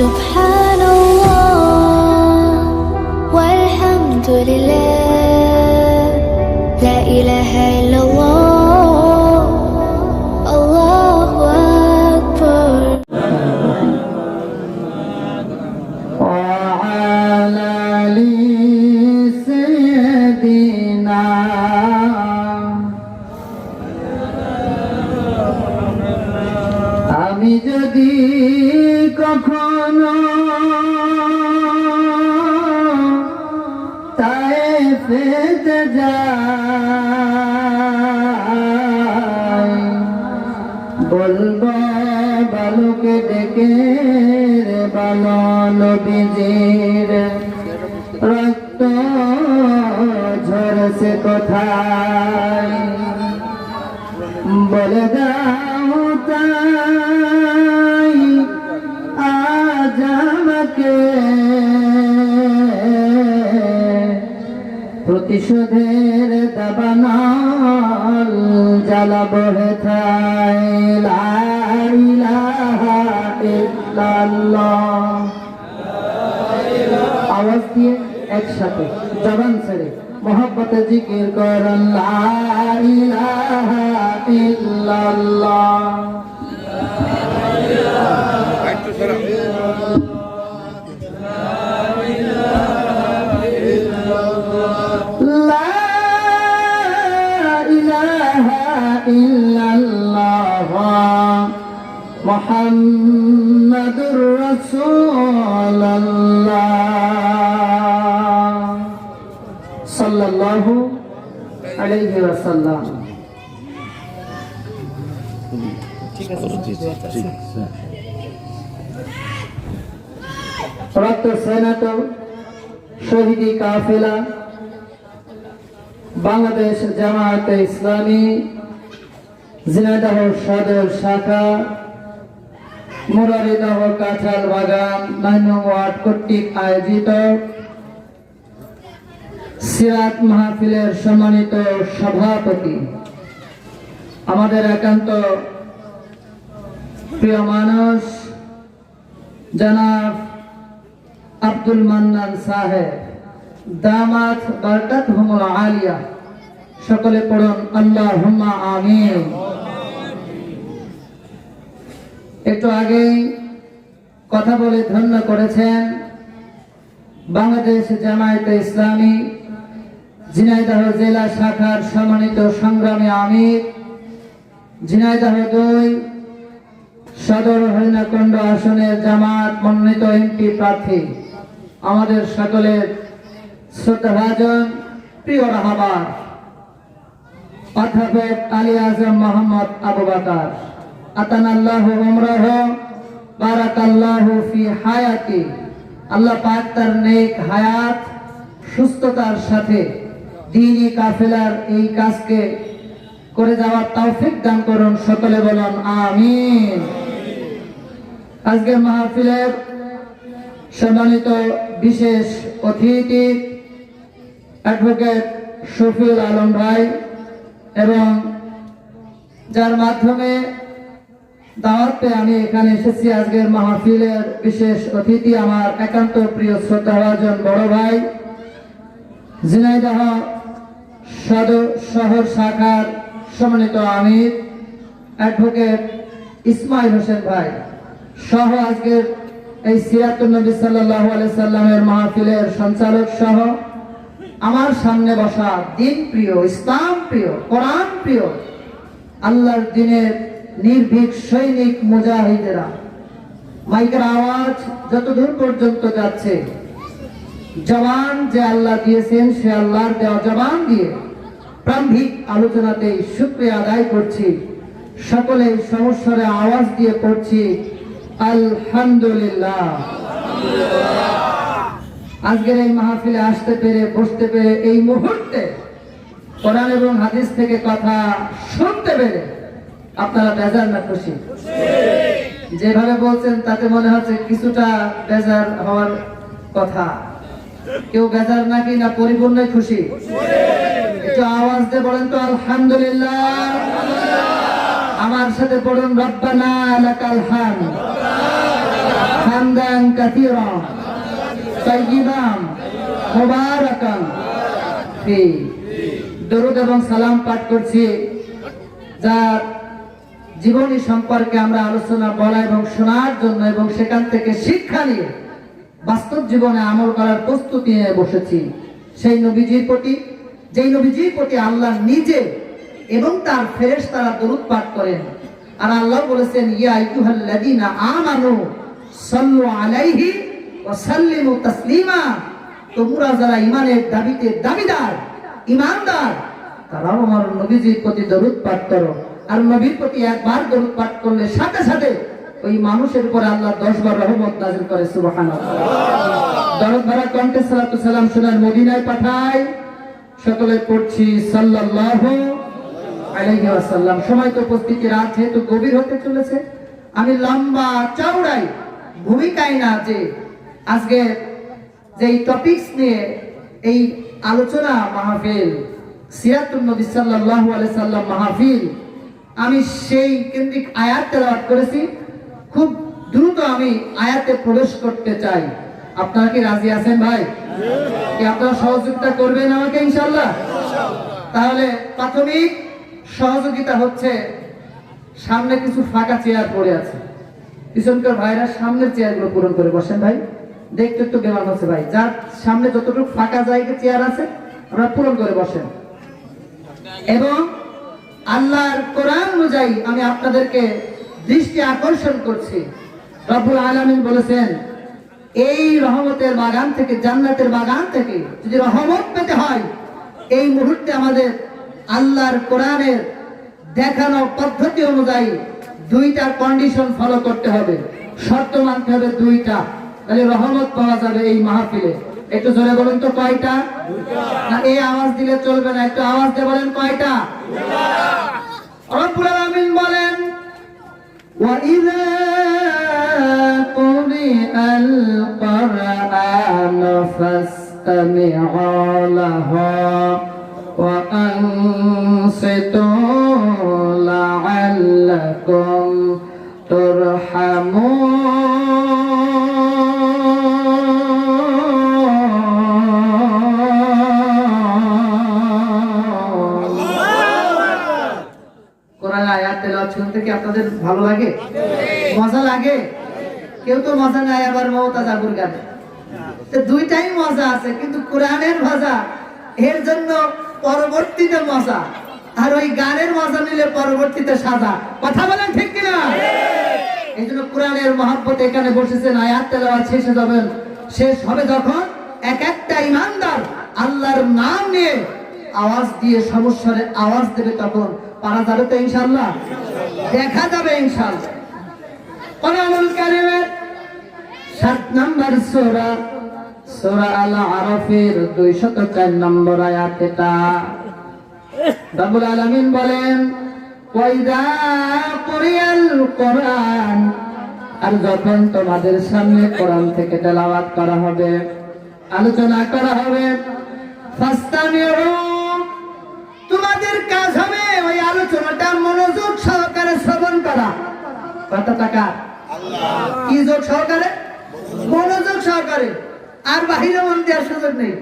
سبحان الله والحمد لله لا إله إلا الله الله أكبر وعلى آل سيدنا আমি যদি কখনো তায়েফেতে যাই বলবো বালুকে ডেকে রে বালো নবীজির রক্ত ঝরছে কোথায় বলে দাও তাই আজ আমাকে প্রতিশোধের দাবানল জ্বালাবো হেথায় লা ইলাহা ইল্লাল্লাহ। আওয়াজ দিয়ে একসাথে জবান ছেড়ে মোহব্বতে জিকির করুন লা ইলাহা ইল্লাল্লাহ। লা ইলাহা ইল্লাল্লাহ মুহাম্মাদুর রাসূলুল্লাহ সাল্লাল্লাহু আলাইহি ওয়াসাল্লাম। রক্ত সেনাটো শহীদি কাফেলা বাংলাদেশ জামায়াতে ইসলামী ঝিনাইদহ সদর শাখা মুরারিদহ কাঁঠাল বাগান 9 নং ওয়ার্ড কর্তৃক আয়োজিত সিরাত মাহফিলের সম্মানিত সভাপতি আমাদের একান্ত প্রিয় মানুষ জনাব আব্দুল মান্নান সাহেব দামাত বারকাতহুমুল আলিয়া, সকলে পড়ুন আল্লাহুম্মা আমিন। একটু আগেই কথা বলে ধন্য করেছেন বাংলাদেশ জামায়াতে ইসলামী ঝিনাইদহ জেলা শাখার সম্মানিত সংগ্রামী আমির, ঝিনাইদহ 2 সদর হরিণাকুণ্ড আসনের জামাত মনোনীত এমপি প্রার্থী আমাদের সকলের শ্রদ্ধাভাজন প্রিয় রাহবার অধ্যাপক আলী আজম মোহাম্মদ আবু বকর আতানাল্লাহু উমরাহু বারাকাল্লাহু ফি হায়াতি। আল্লাহ পাক তার নেক হায়াত সুস্থতার সাথে দ্বীনি কাফেলার এই কাজকে করে যাওয়ার তৌফিক দান করুন, সকলে বলুন আমিন। আজকের মাহফিলের সম্মানিত বিশেষ অতিথি অ্যাডভোকেট শফিউল আলম ভাই এবং যার মাধ্যমে দাওয়াত পেয়ে আমি এখানে এসেছি। আজকের মাহফিলের বিশেষ অতিথি আমার একান্ত প্রিয় শ্রদ্ধাভাজন বড় ভাই ঝিনাইদহ সদর শহর শাখার সম্মানিত আমির অ্যাডভোকেট ইসমাইল হোসেন ভাই সহ আজকের এই সিরাতুন নবী সাল্লাল্লাহু আলাইহি সাল্লামের মাহফিলের সঞ্চালক সহ আমার সামনে বসা দিন প্রিয়, ইসলাম প্রিয়, কোরআন প্রিয়, আল্লাহর দ্বীনের নির্ভীক সৈনিক মুজাহিদেরা, মাইকের আওয়াজ যত দূর পর্যন্ত যাচ্ছে, জবান যে আল্লাহ দিয়েছেন সে আল্লাহর দেওয়া জবান দিয়ে প্রারম্ভিক আলোচনাতেই শুকরিয়া আদায় করছি। সকলে সমস্যারে আওয়াজ দিয়ে পড়ছি আলহামদুলিল্লাহ। আজকের এই মাহফিলে আসতে পেরে বসতে পেরে এই মুহূর্তে কোরআন এবং হাদিস থেকে কথা শুনতে পেরে আপনারা বেজার না খুশি? যেভাবে বলছেন তাতে মনে হচ্ছে কিছুটা বেজার হওয়ার কথা। কেউ বেজার নাকি না পরিপূর্ণ খুশি? একটু আওয়াজ দিয়ে বলেন তো আলহামদুলিল্লাহ। আমার সাথে পড়ুন রব্বানা লাকাল হামদ। হামদান কাসীরা তাইয়িবান মুবারাকান ফি। দরুদ এবং সালাম পাঠ করছি যার জীবনী সম্পর্কে আমরা আলোচনা বলা এবং শোনার জন্য এবং সেখান থেকে শিক্ষা নিয়ে বাস্তব জীবনে আমল করার প্রস্তুতি নিয়ে বসেছি। সেই নবীজির প্রতি, যেই নবীজির প্রতি আল্লাহ নিজে এবং তার ফেরেশতারা দরুদ পাঠ করেন। আর আল্লাহ বলেছেন, ইয়া আইয়ুহাল্লাযীনা আমানু সাল্লু আলাইহি ওয়া সাল্লিমু তাসলিমা। তোমরা যারা ঈমানের দাবিতে দাবিদার, ঈমানদার, তারাও আমার নবীজির প্রতি দরুদ পাঠ করো। আর নবীর প্রতি একবার দরুদ পাঠ করলে সাথে সাথে ওই মানুষের উপর আল্লাহ 10 বার রহমত নাযিল করে। সুবহানাল্লাহ। দরুদ ভরা কণ্ঠে সালাতু সালাম শোনার মদিনায় পাঠাই। সকলে পড়ছি সাল্লাল্লাহু আলাইহি ওয়াসাল্লাম। সময় তো উপস্থিতি, রাত যেহেতু গভীর হতে চলেছে, আমি লম্বা চওড়াই ভূমিকায় না যে আজকে যেই টপিকস নিয়ে এই আলোচনা মাহফিল, সিরাতুন নবী সাল্লাল্লাহু আলাইহি সাল্লাম মাহফিল, আমি সেই কেন্দ্রিক আয়াত তেলাওয়াত করেছি। খুব দ্রুত আমি আয়াতে প্রবেশ করতে চাই। আপনারা কি রাজি আছেন ভাই? কি আপনারা সহযোগিতা করবেন আমাকে ইনশাআল্লাহ? তাহলে প্রাথমিক সহযোগিতা হচ্ছে, সামনে কিছু ফাঁকা চেয়ার পড়ে আছে, পিছনকার ভাইরা সামনের চেয়ারগুলো পূরণ করে বসেন ভাই। দেখতে একটু বেমান হচ্ছে ভাই, যার সামনে যতটুকু ফাঁকা জায়গা চেয়ার আছে আমরা পূরণ করে বসেন। এবং আল্লাহর কোরআন অনুযায়ী আমি আপনাদেরকে দৃষ্টি আকর্ষণ করছি। রব্বুল আলামিন বলেছেন, এই রহমতের বাগান থেকে, জান্নাতের বাগান থেকে যদি রহমত পেতে হয়, এই মুহূর্তে আমাদের আল্লাহর কোরআনের দেখানো পদ্ধতি অনুযায়ী 2টা কন্ডিশন ফলো করতে হবে, শর্ত মানতে হবে 2টা, তাহলে রহমত পাওয়া যাবে এই মাহফিলে। একটু জোরে বলুন তো কয়টা? না এই আওয়াজ দিলে চলবে না, একটু আওয়াজ দিয়ে বলেন কয়টা? রব্বুল আলামিন বলেন, ওয়া ইযা কুরিআল কুরআনু ফাসতামি'উ লাহু ওয়া আনসিতু লা'আল্লাকুম তুরহামুন। শুনতে কি আপনাদের ভালো লাগে? মজা লাগে? কেউ তো মজা নাই, আবার মমতা জাগুর গানে তো 2টাই মজা আছে, কিন্তু কোরআনের মজা এর জন্য পরবর্তীতে মজা, আর ওই গানের মজা নিলে পরবর্তীতে সাজা। কথা বলেন ঠিক কিনা? এই জন্য কোরআনের মহব্বত এখানে বসেছেন। আয়াত তেলাওয়াত শেষ হবে যখন এক একটা ঈমানদার আল্লাহর নাম নিয়ে আওয়াজ দিয়ে সমস্যারে আওয়াজ দেবে, তখন পারা যাবে তো ইনশাআল্লাহ? দেখা যাবে ইনশাআল্লাহ। কোরআনুল কারীমের 7 নম্বর সূরা, সূরা আল আরাফের 204 নম্বর আয়াত এটা। রব্বুল আলামিন বলেন, ওয়া ইযা কুরিয়াল কুরআন, আর যখন তোমাদের সামনে কোরআন থেকে তেলাওয়াত করা হবে, আলোচনা করা হবে, ফাসতামিউ, তোমাদের কাজ হবে ওই আলোচনাটা মনোযোগ সহকারে শ্রবণ করা। কত টাকা? আল্লাহ। কি যোগ সহকারে? মনোযোগ সহকারে। আর বাহিরে মন দেওয়ার সুযোগ নেই,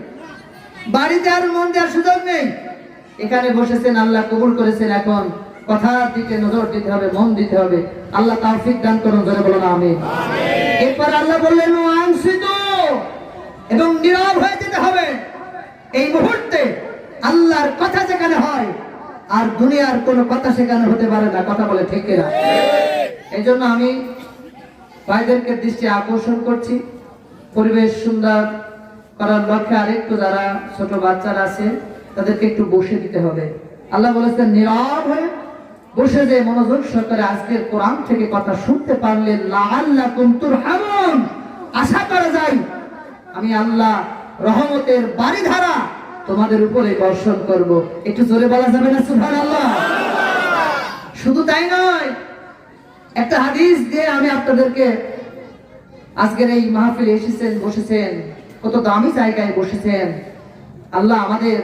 বাড়িতে আর মন দেওয়ার সুযোগ নেই। এখানে বসেছেন, আল্লাহ কবুল করেছেন, এখন কথার দিকে নজর দিতে হবে, মন দিতে হবে। আল্লাহ তৌফিক দান করুন, জোরে বলুন আমিন। এরপর আল্লাহ বললেন, ওয়ানসিতু, এবং নীরব হয়ে যেতে হবে। এই মুহূর্তে আল্লাহর কথা যেখানে হয় আর দুনিয়ার কোনো কথা সেখানে হতে পারে না। কথা বলে ঠিক কিনা? এই জন্য আমি ভাইদেরকে দৃষ্টি আকর্ষণ করছি, পরিবেশ সুন্দর করার লক্ষ্যে আরেকটু যারা ছোট বাচ্চারা আছে তাদেরকে একটু বসে দিতে হবে। আল্লাহ বলেছেন, নীরব হয়ে বসে যে মনোযোগ সহকারে আজকের কোরআন থেকে কথা শুনতে পারলে লাআল্লাকুম তুরহামুন, আশা করা যায় আমি আল্লাহ রহমতের বারিধারা তোমাদের উপরে বর্ষণ করব। একটু জোরে বলা যাবে না সুবহানাল্লাহ? শুধু তাই নয়, একটা হাদিস দিয়ে আমি আপনাদেরকে, আজকের এই মাহফিলে এসেছেন, বসেছেন, কত দামি জায়গায় বসেছেন, আল্লাহ আমাদের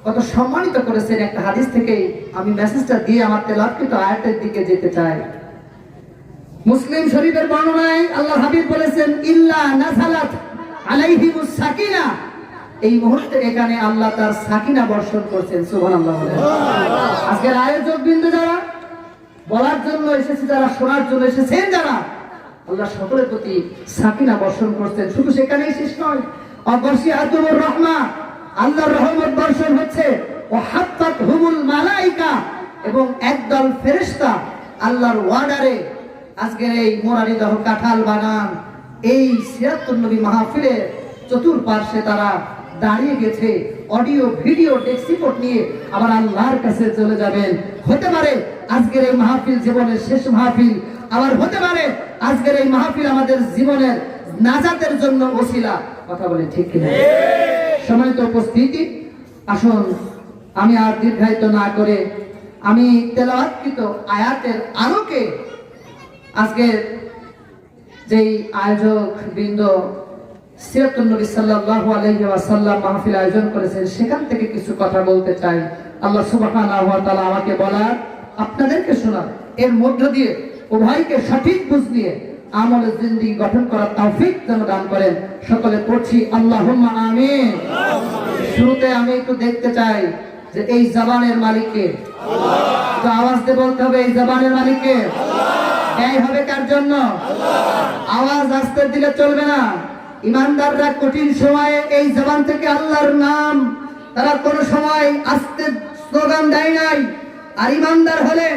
কত সম্মানিত করেছেন। একটা হাদিস থেকে আমি মেসেজটা দিয়ে আমার তেলাওয়াতকৃত আয়াতের দিকে যেতে চাই। মুসলিম শরীফের বর্ণনায় আল্লাহ হাবিব বলেছেন ইল্লা নাযালাত আলাইহিমুস সাকিনা, এই মুহূর্তে এখানে আল্লাহ তার সাকিনা বর্ষণ করছেন। সুবহানাল্লাহ। আজকের আয়োজক বিন্দু যারা, বলার জন্য এসেছে যারা, শোনার জন্য এসেছেন যারা, আল্লাহ সকলের প্রতি সাকিনা বর্ষণ করছেন। শুধু সেখানেই শেষ নয়, অগশিয়াতুর রাহমা, আল্লাহর রহমত বর্ষণ হচ্ছে, ও হাত্তাত হুমুল মালাইকা, এবং একদল ফেরেশতা আল্লাহর ওয়ার্ডারে আজকের এই মোরারিদহ কাঁঠাল বাগান এই সিরাতুন নবী মাহফিলের চতুর্পার্শ্বে তারা দাঁড়িয়ে গেছে, অডিও ভিডিও ডেস্করিপোর্ট নিয়ে আবার আল্লাহর কাছে চলে যাবেন। হতে পারে আজকের এই মাহফিল জীবনের শেষ মাহফিল, আবার হতে পারে আজকের এই মাহফিল আমাদের জীবনের নাজাতের জন্য ওসিলা। কথা বলে ঠিক কিনা? সম্মানিত উপস্থিতি, আসুন আমি আর দীর্ঘায়িত না করে আমি তেলাওয়াতকৃত আয়াতের আলোকে আজকে যেই আয়োজক বৃন্দ সিরাতুন নবী সাল্লাল্লাহু আলাইহি ওয়াসাল্লাম মাহফিল আয়োজন করেছেন সেখান থেকে কিছু কথা বলতে চাই। আল্লাহ সুবহানাহু ওয়া তাআলা আমাকে বলার, আপনাদেরকে শোনার, এর মধ্য দিয়ে উভয়কে সঠিক বুঝ নিয়ে আমলে জিন্দেগি গঠন করার তৌফিক যেন দান করেন। সকলে পড়ছি আল্লাহুম্মা আমিন। শুরুতে আমি একটু দেখতে চাই যে এই জবানের মালিককে, তো আওয়াজ দিয়ে বলতে হবে এই জবানের মালিককে। এই হবে কার জন্য? আওয়াজ আস্তে দিলে চলবে না। ইমানদাররা কঠিন সময়ে এই জবান থেকে আল্লাহর নাম তারা কোনো সময় আস্তে স্লোগান দেয় নাই। আর ইমানদার হলে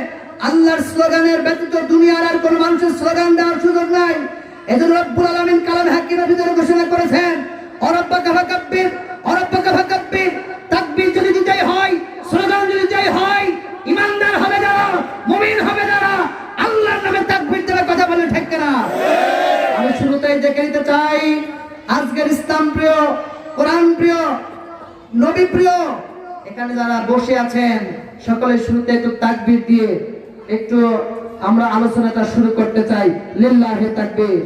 আল্লাহর স্লোগানের ব্যতীত দুনিয়ার আর কোনো মানুষের স্লোগান দেওয়ার সুযোগ নাই। এজন্য রব্বুল আলামিন কালামে হাকিমের ভিতরে ঘোষণা করেছেন, অরব্বাকা ফাকাব্বির, অরব্বাকা ফাকাব্বির। তাকবীর যদি দিতেই হয়, স্লোগান যদি দিতেই হয়, ইমানদার হবে যারা, মুমিন হবে যারা, আল্লাহর নামে তাকবীর দেওয়ার কথা বলে ঠিক না? আমি শুরুতেই দেখে নিতে চাই আজকের ইসলাম প্রিয়, কোরআন প্রিয়, নবী প্রিয় এখানে যারা বসে আছেন সকলে শুরুতে একটু তাকবীর দিয়ে একটু আমরা আলোচনাটা শুরু করতে চাই। লিল্লাহে তাকবীর।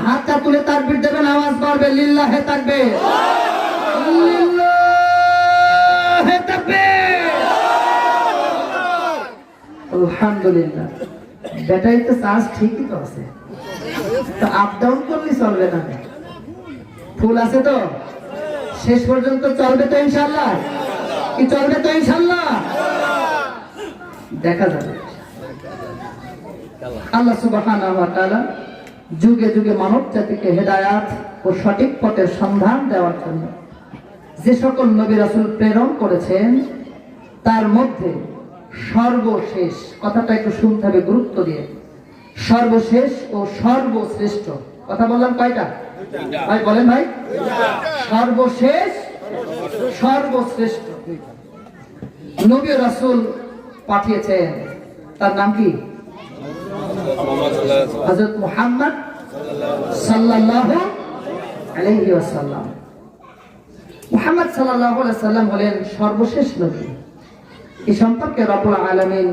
হাতটা তুলে তাকবীর দেবেন, আওয়াজ বাড়বে। লিল্লাহে তাকবীর, লিল্লাহে তাকবীর। আলহামদুলিল্লাহ। ব্যাটারি তো চার্জ ঠিকই তো আছে, তো আপ ডাউন করলে চলবে না। ফুল আছে তো, শেষ পর্যন্ত চলবে তো ইনশাআল্লাহ? কি চলবে তো ইনশাআল্লাহ? দেখা যাবে। আল্লাহ সুবহানাহু ওয়া তাআলা যুগে যুগে মানব জাতিকে হেদায়াত ও সঠিক পথের সন্ধান দেওয়ার জন্য যে সকল নবী রাসূল প্রেরণ করেছেন তার মধ্যে সর্বশেষ, কথাটা একটু শুনতে হবে গুরুত্ব দিয়ে, সর্বশেষ ও সর্বশ্রেষ্ঠ। কথা বললাম কয়টা ভাই? বলেন ভাই। সর্বশেষ, সর্বশ্রেষ্ঠ নবী রাসূল পাঠিয়েছেন, তার নাম কি? হযরত মুহাম্মদ সাল্লাল্লাহু আলাইহি ওয়াসাল্লাম। মুহাম্মদ সাল্লাল্লাহু আলাইহি ওয়াসাল্লাম হলেন সর্বশেষ নবী। এই সম্পর্কে রব্বুল আলামিন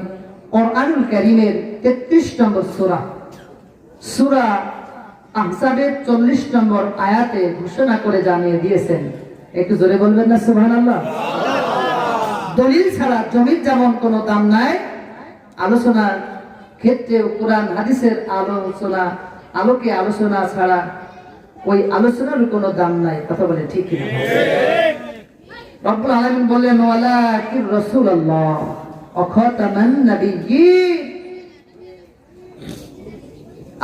কোরআনুল কারীমের 33 নম্বর সূরা, সূরা আহজাবের 40 নম্বর আয়াতে ঘোষণা করে জানিয়ে দিয়েছেন। একটু জোরে বলবেন না সুবহানাল্লাহ? দলিল ছাড়া জমির যেমন কোনো দাম নাই, আলোচনার ক্ষেত্রে কোরআন হাদিসের আলোকে আলোচনা ছাড়া ওই আলোচনার কোনো দাম নাই। কথা বলে ঠিক কিনা? রব্বুল আলামিন বললেন ওয়ালাকির রাসূলুল্লাহ ওয়া খাতামান নাবিয়্যিন।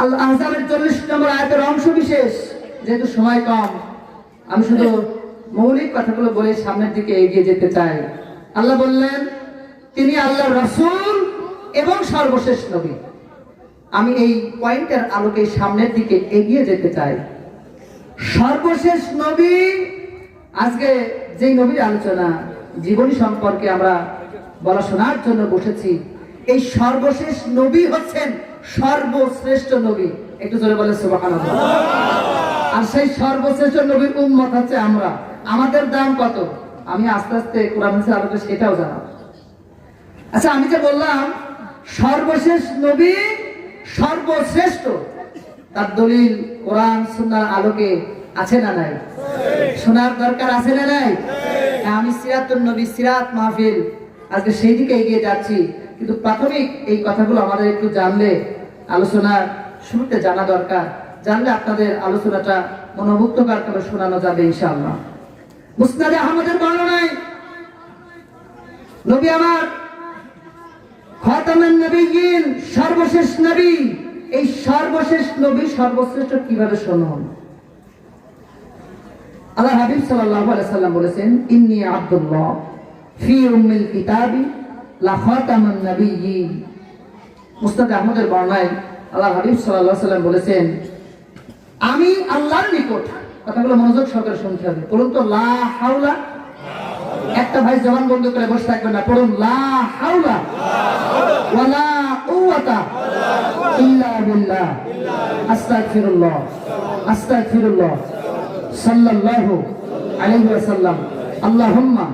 আল আহজাবের 40 নম্বর আয়াতের অংশ বিশেষ, যেহেতু সময় কম আমি শুধু মৌলিক কথাগুলো বলে সামনের দিকে এগিয়ে যেতে চাই। আল্লাহ বললেন তিনি আল্লাহর রাসূল এবং সর্বশেষ নবী। আমি এই পয়েন্টের আলোকে সামনের দিকে এগিয়ে যেতে চাই। সর্বশেষ নবী, আজকে যেই নবীর আলোচনা জীবনী সম্পর্কে আমরা বলা শোনার জন্য বসেছি, এই সর্বশেষ নবী হচ্ছেন সর্বশ্রেষ্ঠ নবী। একটু জোরে বলে সুবহানাল্লাহ। আর সেই সর্বশ্রেষ্ঠ নবীর উম্মত হচ্ছে আমরা। আমাদের দাম কত আমি আস্তে আস্তে কোরআন হাদিসের আলোকে সেটাও জানাবো। আচ্ছা, আমি যে বললাম সর্বশেষ নবী সর্বশ্রেষ্ঠ, তার দলিল কোরআন সুন্নাহর আলোকে আছে না নাই? শোনার দরকার আছে না নাই? আমি সিরাতুন নবী, সিরাত মাহফিল আজকে সেই দিকে এগিয়ে যাচ্ছি, কিন্তু প্রাথমিক এই কথাগুলো আমাদের একটু জানলে আলোচনার শুরুতে জানা দরকার, জানলে আপনাদের আলোচনাটা মনোমুগ্ধকর করে শোনানো যাবে ইনশাআল্লাহ। মুসনাদে আহমদের বর্ণনায় নবী আমার খাতামুন নবিয়্যিন, সর্বশেষ নবী, এই সর্বশেষ নবী সর্বশ্রেষ্ঠ কিভাবে শুনুন। আল্লাহ হাবিব সাল্লাল্লাহু আলাইহি সাল্লাম বলেছেন, ইন্নী আব্দুল্লাহ ফি উম্মিল কিতাবি লা খাতামুন নবিয়্যিন। মুসনাদ আহমদের বর্ণনায় আল্লাহ হাবিব সাল্লাল্লাহু আলাইহি সাল্লাম বলেছেন, আমি আল্লাহর নিকট, কথাগুলো মনোযোগ সহকারে শুনতে হবে, বলুন তো লা হাওলা। একটা ভাই জবান বন্ধ করে বসে থাকবেন না, পড়ুন লা হাওলা ওয়ালা কুওয়াতা ইল্লা বিল্লাহ আস্তাগফিরুল্লাহ আস্তাগফিরুল্লাহ সাল্লাল্লাহু আলাইহি ওয়াসাল্লাম আল্লাহুম্মা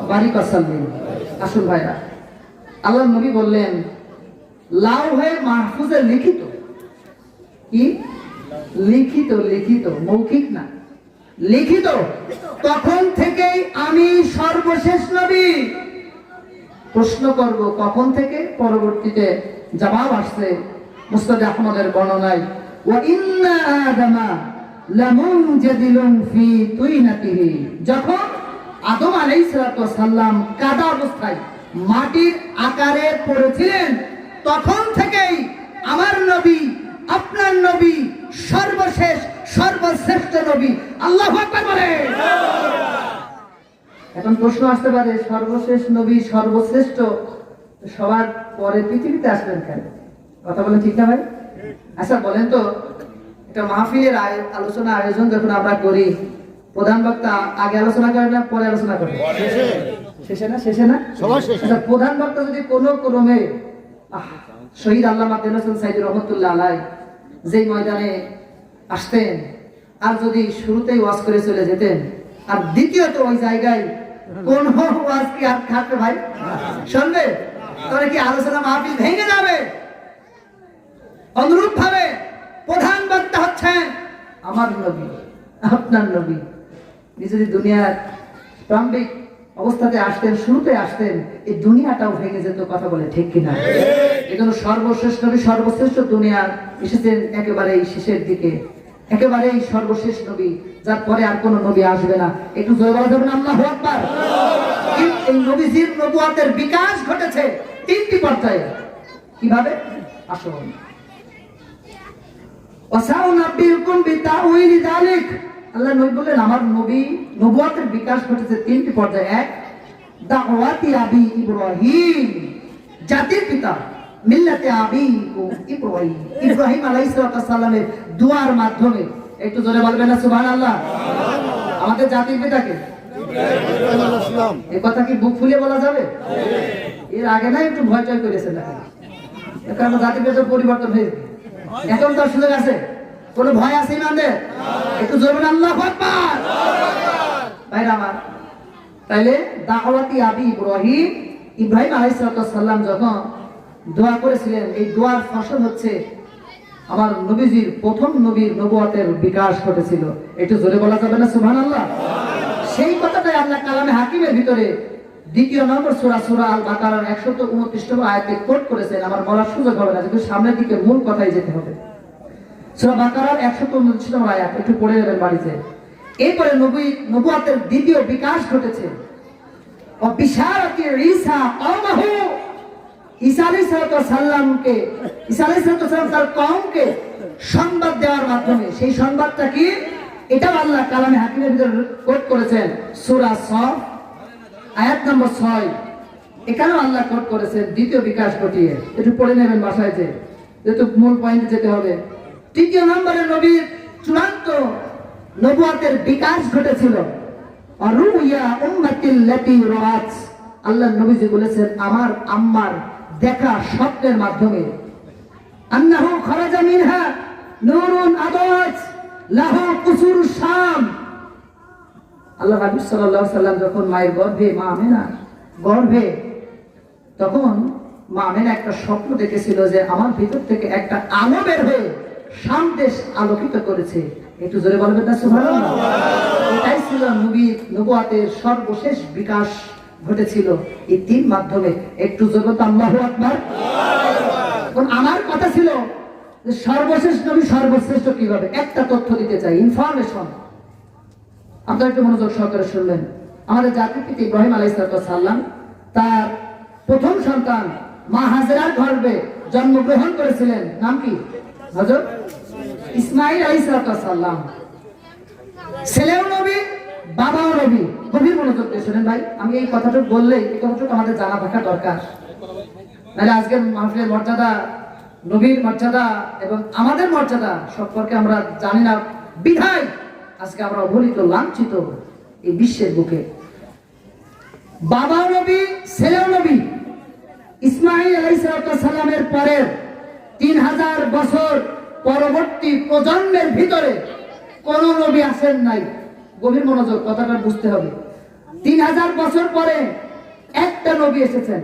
বারিক ওয়া সাল্লিম। আসুন ভাইরা, আল্লাহর নবী বললেন লাউহে মাহফুজে লিখিত, কি লিখিত, লিখিত মৌখিক না, লিখিত, তখন থেকেই আমি সর্বশেষ নবী। প্রশ্ন করব কখন থেকে, পরবর্তীতে জবাব আসছে মুসনাদ আহমদের বর্ণনায়, ওয়া ইন্না আদামা লামুনজাদিলুন ফি তুইনাতিহি, যখন আদম আলাইহিস সালাতু ওয়াস সালাম কাদা অবস্থায় মাটির আকারে পড়েছিলেন, তখন থেকেই আমার নবী, আপনার নবী সর্বশেষ সর্বশ্রেষ্ঠ নবী। আল্লাহু আকবার বলে। এখন প্রশ্ন আসতে পারে, সর্বশেষ নবী সর্বশ্রেষ্ঠ, সবার পরে পৃথিবীতে আসবেন কেন? কথা বলেন ঠিক না ভাই? আচ্ছা বলেন তো, একটা মাহফিলের আলোচনা আয়োজন যখন আমরা করি, প্রধান বক্তা আগে আলোচনা করে না পরে আলোচনা করে? শেষে না, শেষে না। আচ্ছা, প্রধান বক্তা যদি কোনো ক্রমে শহীদ আল্লামা দেলোয়ার হোসেন সাইদি রহমতুল্লাহ আলাইহি যেই ময়দানে আসতেন, আর যদি শুরুতেই ওয়াজ করে চলে যেতেন, আর দ্বিতীয়ত ওই জায়গায় কোন ওয়াজ কি আর থাকবে ভাই? শুনবে? তাহলে কি আলোচনা মাহফিল ভেঙে যাবে? অনুরূপ ভাবে প্রধান বক্তা হচ্ছেন আমার নবী, আপনার নবী। যদি দুনিয়ার প্রারম্ভিক অবস্থাতে আসতেন, শুরুতে আসতেন, এই দুনিয়াটাও ভেঙে যেত। কথা বলে ঠিক কিনা? এজন্য সর্বশেষ নবী, সর্বশ্রেষ্ঠ দুনিয়া এসেছেন একেবারেই শেষের দিকে, একেবারেই সর্বশেষ নবী, যার পরে আর কোনো নবী আসবে না। একটু জোরে বলা যাবে না আল্লাহু আকবার? এই নবীজির নবুয়তের বিকাশ ঘটেছে তিনটি পর্যায়ে। কিভাবে? আসুন, ওয়াসাউনাবিকুম বিতাউইলি যালিক। আল্লাহ নবী বললেন আমার নবী নবুয়তের বিকাশ ঘটেছে তিনটি পর্যায়ে। এক, দাওয়াতি আবি ইব্রাহিম, জাতির পিতা মিল্লাতে আবিকুম ইব্রাহিম, ইব্রাহিম আলাইহিস সালামের দুআর মাধ্যমে। একটু জোরে বলবেন না সুবহানাল্লাহ? আমাদের জাতির পিতাকে ইব্রাহিম আলাইহিস সালাম, এই কথা কি বুক ফুলিয়ে বলা যাবে? এর আগে না একটু ভয় টয় করেছেন না, কারণ জাতির পিতা পরিবর্তন হয়েছে, এখন তো সুযোগ আছে। কোনো ভয় আছে ইমানদের? একটু জোরে আল্লাহু আকবার। ভাইরা আমার, তাইলে দাওয়াতি আবি ইব্রাহিম, ইব্রাহিম আলাইহিস সালাম যখন দোয়া করেছিলেন, এই দোয়ার ফসল হচ্ছে আমার নবীজির প্রথম নবীর নবুয়তের বিকাশ ঘটেছিল। একটু জোরে বলা যাবে না সুবহানাল্লাহ? সেই কথাটাই আল্লাহ কালামে হাকিমের ভিতরে দ্বিতীয় নম্বর সূরা আল বাকারার 129 নম্বর আয়াতে কোট করেছেন। আমার বলার সুযোগ হবে না, কিন্তু সামনের দিকে মূল কথাই যেতে হবে। সূরা বাকারার 129 নম্বর আয়াত একটু পড়ে নেবেন বাড়িতে। এরপরে নবুয়তের দ্বিতীয় বিকাশ ঘটেছে। ও বিশারাতি ঈসা কওমাহু, ঈসা আলাইহিস সালামকে, ঈসা আলাইহিস সালাম তার কওমকে সংবাদ দেওয়ার মাধ্যমে। সেই সংবাদটা কি? এটা আল্লাহ কালামে হাকিমের ভিতরে কোট করেছেন সূরা সফ আয়াত নম্বর 6। এখানেও আল্লাহ কোট করেছেন দ্বিতীয় বিকাশ ঘটিয়ে। একটু পড়ে নেবেন বাসায়, যেহেতু মূল পয়েন্টে যেতে হবে। তৃতীয় নম্বরে নবীর চূড়ান্ত নবুয়তের বিকাশ ঘটেছিল। অরুইয়া উম্মাতিল লাতি রাআত, আল্লাহ নবীজি বলেছেন আমার আম্মার দেখা স্বপ্নের মাধ্যমে। আন্নাহু খারাজা মিনহা নূরুন আদাত লাহু কুসুর শাম। আল্লাহ নবী সাল্লাল্লাহু আলাইহি সাল্লাম যখন মায়ের গর্ভে, মা আমেনার গর্ভে, তখন মা আমেনা একটা স্বপ্ন দেখেছিল যে আমার ভিতর থেকে একটা আলো বের হয়ে শাম দেশ আলোকিত করেছে। একটু জোরে বলবেন না সুবহানাল্লাহ? এটাই ছিল নবুয়তের সর্বশেষ বিকাশ ঘটেছিল এই তিন মাধ্যমে। একটু জোরে আল্লাহু আকবার। আমার কথা ছিল যে সর্বশেষ নবী সর্বশ্রেষ্ঠ কিভাবে, একটা তথ্য দিতে চাই, ইনফরমেশন। আপনারা একটু মনোযোগ সহকারে শুনবেন। আমাদের জাতির পিতা ইব্রাহিম আলাইহিস সালাম তার প্রথম সন্তান মা হাজেরার গর্ভে জন্মগ্রহণ করেছিলেন। নাম কি? হযরত ইসমাঈল আলাইহিস সালাম। ছেলেও নবী, বাবাও নবী। গভীর মনোযোগ দিয়ে শুনেন ভাই, আমি এই কথাটুকু বললেই এই কথাটুকু আমাদের জানা থাকা দরকার। নাহলে আজকের মাহফিলের মর্যাদা, নবীর মর্যাদা এবং আমাদের মর্যাদা সম্পর্কে আমরা জানি না, বিধায় আজকে আমরা অবহেলিত, লাঞ্ছিত এই বিশ্বের বুকে। বাবাও নবী, ছেলেও নবী। ইসমাঈল আলাইহিস সালামের পরের 3000 বছর পরবর্তী প্রজন্মের ভিতরে কোন নবী আসেন নাই। গভীর মনোযোগ, কথাটা বুঝতে হবে। 3000 বছর পরে একটা নবী এসেছেন,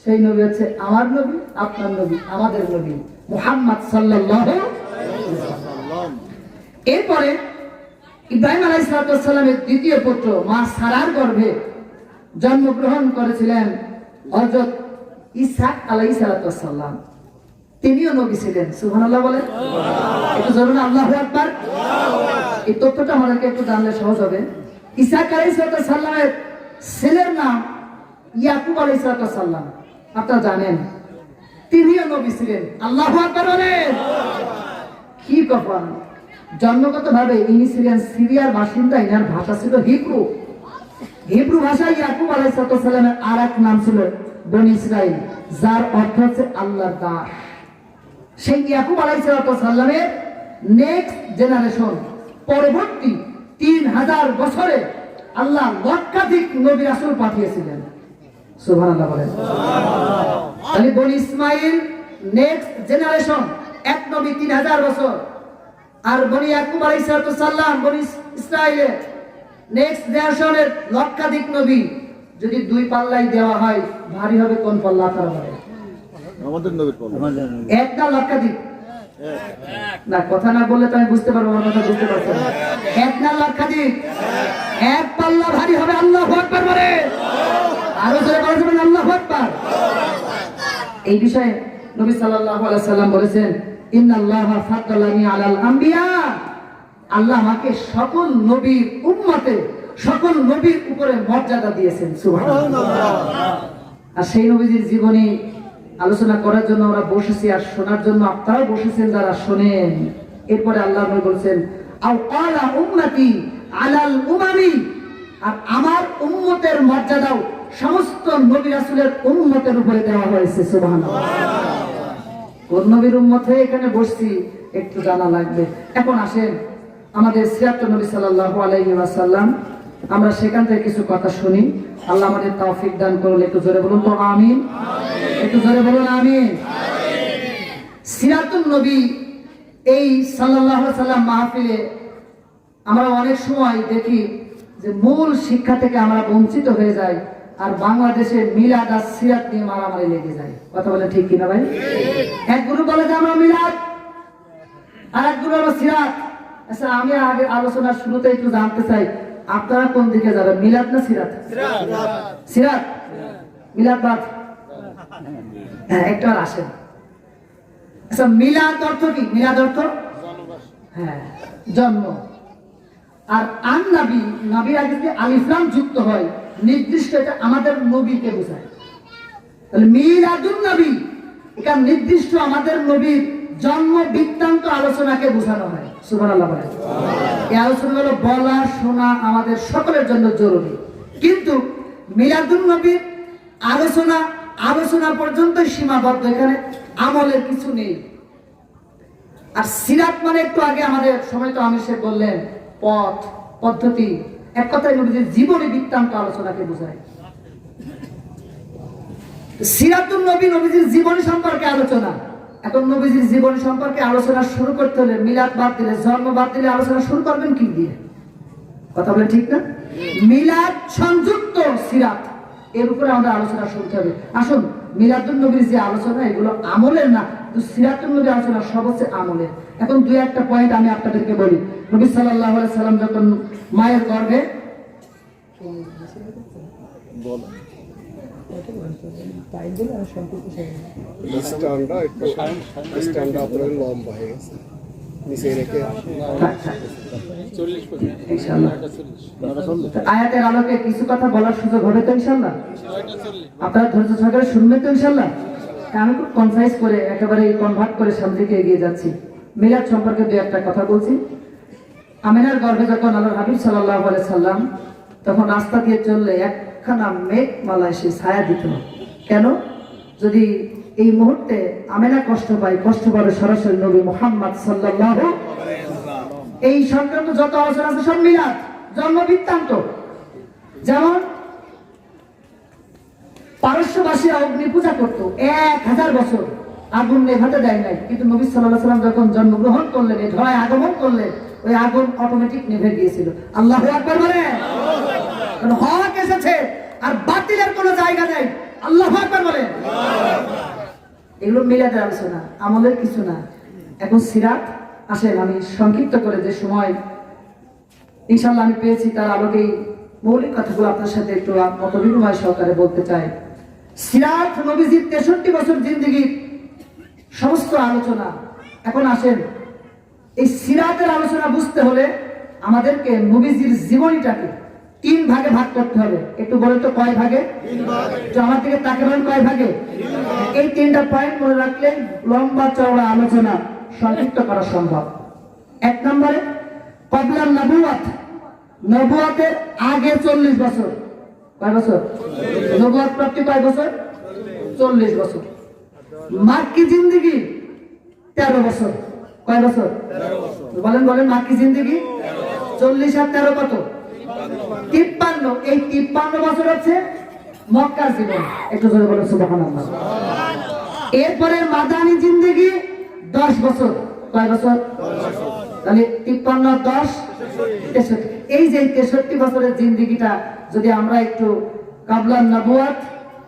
সেই নবী হচ্ছে আমার নবী, আপনার নবী, আমাদের নবী মুহাম্মদ সাল্লাল্লাহু আলাইহি ওয়াসাল্লাম। এরপরে ইব্রাহিম আলাইহিস সালামের দ্বিতীয় পুত্র মা সারার গর্ভে জন্মগ্রহণ করেছিলেন হযরত ইসহাক আলাইহিস সালাম। তিনিও নবী ছিলেন। সুবহানাল্লাহ বলেন, একটু জোরে না আল্লাহু আকবার। এই তথ্যটা আমাদেরকে একটু জানলে সহজ হবে। ইসহাক আলাইহিস সালামের ছেলের নাম ইয়াকুব আলাইহিস সালাম। আপনারা জানেন তিনিও নবী ছিলেন। আল্লাহু আকবার বলেন। কি কপাল! জন্মগতভাবে ইনি ছিলেন সিরিয়ার বাসিন্দা, ইনার ভাষা ছিল হিব্রু। হিব্রু ভাষায় ইয়াকুব আলাইহিস সালামের আরেক নাম ছিল বনি ইসরাইল, যার অর্থ হচ্ছে আল্লাহর দাস। সেই ইয়াকুব আলাইহিস সালামের নেক্সট জেনারেশন, পরবর্তী 3000 বছরে আল্লাহ লক্ষাধিক নবী রাসূল পাঠিয়েছিলেন। সুবহানাল্লাহ বলেন। তাহলে বনি ইসমাইল নেক্সট জেনারেশন, এক নবী 3000 বছর। আর বনি ইয়াকুব আলাইহিস সালাম, বনি ইসরাইলের নেক্সট জেনারেশনের লক্ষাধিক নবী। যদি দুই পাল্লাই দেওয়া হয়, ভারী হবে কোন পাল্লা? আপনারা বলেন। আমাদের নবীর পাল্লা একটা লক্ষাধিক না, কথা না বললে তো আমি বুঝতে পারবো, আমার কথা বুঝতে পারছেন না। এক না লক্ষাধিক, এক পাল্লা ভারী হবে। আল্লাহু আকবার বলে, আরো জোরে বলবেন আল্লাহু আকবার। এই বিষয়ে নবী সাল্লাল্লাহু আলাইহি সাল্লাম বলেছেন, ইন্নাল্লাহা ফাদ্দালানি আলাল আম্বিয়া। আল্লাহ আমাকে সকল নবীর উম্মতে, সকল নবীর উপরে মর্যাদা দিয়েছেন। সুবহানাল্লাহ। আর সেই নবীজির জীবনী আলোচনা করার জন্য আমরা বসেছি, আর শোনার জন্য আপনারাও বসেছেন যারা শোনেন। এরপরে আল্লাহ নবী বলেছেন, আও ক্বালা উম্মতি আলাল উমামি। আর আমার উম্মতের মর্যাদাও সমস্ত নবী রাসূলের উম্মতের উপরে দেওয়া হয়েছে। সুবহানাল্লাহ। কোন নবীর উম্মত হয়ে এখানে বসছি একটু জানা লাগবে। এখন আসেন আমাদের সিরাত নবী সাল্লাল্লাহু আলাইহি ওয়াসাল্লাম, আমরা সেখান থেকে কিছু কথা শুনি। আল্লাহ আমাদের তৌফিক দান করুন। একটু জোরে বলুন তো আমিন। একটু জোরে বলুন আমিন। সিরাতুন নবী এই সাল্লাল্লাহু আলাইহি ওয়াসাল্লাম মাহফিলে আমরা অনেক সময় দেখি যে মূল শিক্ষা থেকে আমরা বঞ্চিত হয়ে যাই, আর বাংলাদেশে মিলাদ আর সিরাত নিয়ে মারামারি লেগে যায়। কথা বলে ঠিক কিনা ভাই? এক গ্রুপ বলে যে আমরা মিলাদ, আর এক গ্রুপ আমরা সিরাত। আচ্ছা, আমি আগে আলোচনার শুরুতে একটু জানতে চাই, আপনারা কোন দিকে যাবেন, মিলাদ না সিরাত? সিরাত। মিলাদ বাদ। হ্যাঁ, একটু আর আসেন। আচ্ছা, মিলাদ অর্থ কি? মিলাদ অর্থ হ্যাঁ জন্ম। আর আন নবী, নবীর আগে যদি আলিফ লাম যুক্ত হয়, নির্দিষ্ট এটা আমাদের নবীকে বোঝায়। তাহলে মিলাদুন নবী, এটা নির্দিষ্ট আমাদের নবীর জন্ম বৃত্তান্ত আলোচনাকে বোঝানো হয়। সুবহানাল্লাহ বলেন। এই আলোচনাগুলো বলা শোনা আমাদের সকলের জন্য জরুরি, কিন্তু মিলাদুন নবীর আলোচনা পর্যন্ত সীমাবদ্ধ, এখানে আমলের কিছু নেই। আর সিরাত মানে একটু আগে আমাদের সময় তো আমির সাহেব বললেন, পথ পদ্ধতি, এক কথায় নবীজির জীবনী বৃত্তান্ত আলোচনাকে বোঝায়। সিরাতুন নবী নবীজির জীবনী সম্পর্কে আলোচনা। এখন নবীজির জীবনী সম্পর্কে আলোচনা শুরু করতে হলে মিলাদ বাদ দিলে, জন্ম বাদ দিলে আলোচনা শুরু করবেন কি দিয়ে? কথা বলে ঠিক না? মিলাদ সংযুক্ত সিরাত, এর উপরে আমাদের আলোচনা শুনতে হবে। আসুন, মিলাদুন নবীর যে আলোচনা, এগুলো আমলের না, কিন্তু সিরাতুন নবীর আলোচনা সব হচ্ছে আমলের। এখন দুই একটা পয়েন্ট আমি আপনাদেরকে বলি। নবী সাল্লাল্লাহু আলাইহি সাল্লাম যখন মায়ের গর্ভে স্ট্যান্ডটা আপনার লম্বা হয়ে গেছে নিচে রেখে ইনশাআল্লাহ আয়াতের আলোকে কিছু কথা বলার সুযোগ হবে তো ইনশাআল্লাহ? আপনারা ধৈর্য সহকারে শুনবেন তো ইনশাআল্লাহ? আমি খুব কনসাইজ করে একেবারে কনভার্ট করে সামনে দিকে এগিয়ে যাচ্ছি। মিলাদ সম্পর্কে দু একটা কথা বলছি। আমিনার গর্ভে যখন আল্লাহর হাবিব সাল্লাল্লাহু আলাইহি সাল্লাম, তখন রাস্তা দিয়ে চললে একখানা মেঘমালা এসে ছায়া দিত। কেন? যদি এই মুহূর্তে আমিনা কষ্ট পায়, কষ্ট পাবে সরাসরি নবী মুহাম্মদ সাল্লাল্লাহু। এই সংক্রান্ত যত আলোচনা আছে সব মিলাদ জন্ম বৃত্তান্ত। যেমন পারস্যবাসীরা অগ্নি পূজা করতো 1000 বছর, আগুন নেভাতে দেয় নাই, কিন্তু নবী সাল্লাল্লাহু আলাইহি সাল্লাম যখন জন্মগ্রহণ করলেন, এই ধরায় আগমন করলেন, ওই আগুন অটোমেটিক নেভে গিয়েছিল। আল্লাহু আকবার বলেন। কারণ হক এসেছে আর বাতিলের কোনো জায়গা নেই। আল্লাহু আকবার বলেন। এগুলো মিলাদের আলোচনা, আমলের কিছু না। এখন সিরাত আসেন, আমি সংক্ষিপ্ত করে যে সময় ইনশাআল্লাহ আমি পেয়েছি তার আলোকেই মৌলিক কথাগুলো আপনার সাথে একটু মত বিনিময় সহকারে বলতে চাই। সিরাত নবীজির 63 বছর জিন্দেগির সমস্ত আলোচনা। এখন আসেন, এই সিরাতের আলোচনা বুঝতে হলে আমাদেরকে নবীজির জীবনীটাকে 3 ভাগে ভাগ করতে হবে। একটু বলে তো কয় ভাগে? তো আমার দিকে তাকাবেন, কয় ভাগে? এই 3টা পয়েন্ট মনে রাখলে লম্বা চওড়া আলোচনা সংক্ষিপ্ত করা সম্ভব। 1 নম্বরে ক্বাবলা নবুওয়াত, নবুওয়াতের আগে 40 বছর। কয় বছর? নবুওয়াত প্রাপ্তি কয় বছর? 40 বছর। মাক্কি জিন্দেগি 13 বছর। কয় বছর? 13 বছর। বলেন বলেন, মাক্কি জিন্দেগি 40 আর 13 কত? 53। এই 53 বছর হচ্ছে মক্কার জীবন। একটু জোরে বলেন সুবহানাল্লাহ। এরপরে মাদানী জিন্দেগি 10 বছর। কয় বছর? 10 বছর। তাহলে 53 10 63। এই যে 63 বছরের জিন্দেগিটা যদি আমরা একটু ক্বাবলা নবুওয়াত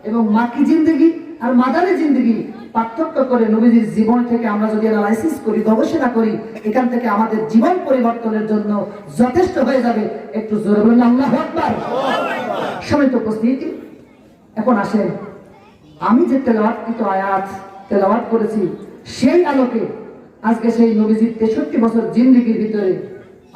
এবং মাক্কি জিন্দেগি আর মাদানী জিন্দেগি পার্থক্য করে নবীজির জীবন থেকে আমরা যদি অ্যানালাইসিস করি, গবেষণা করি, এখান থেকে আমাদের জীবন পরিবর্তনের জন্য যথেষ্ট হয়ে যাবে। একটু জোরে বলুন আল্লাহু আকবার। সম্মানিত উপস্থিতি, এখন আসেন, আমি যে তেলাওয়াতকৃত আয়াত তেলাওয়াত করেছি সেই আলোকে আজকে সেই নবীজির 63 বছর জিন্দেগির ভিতরে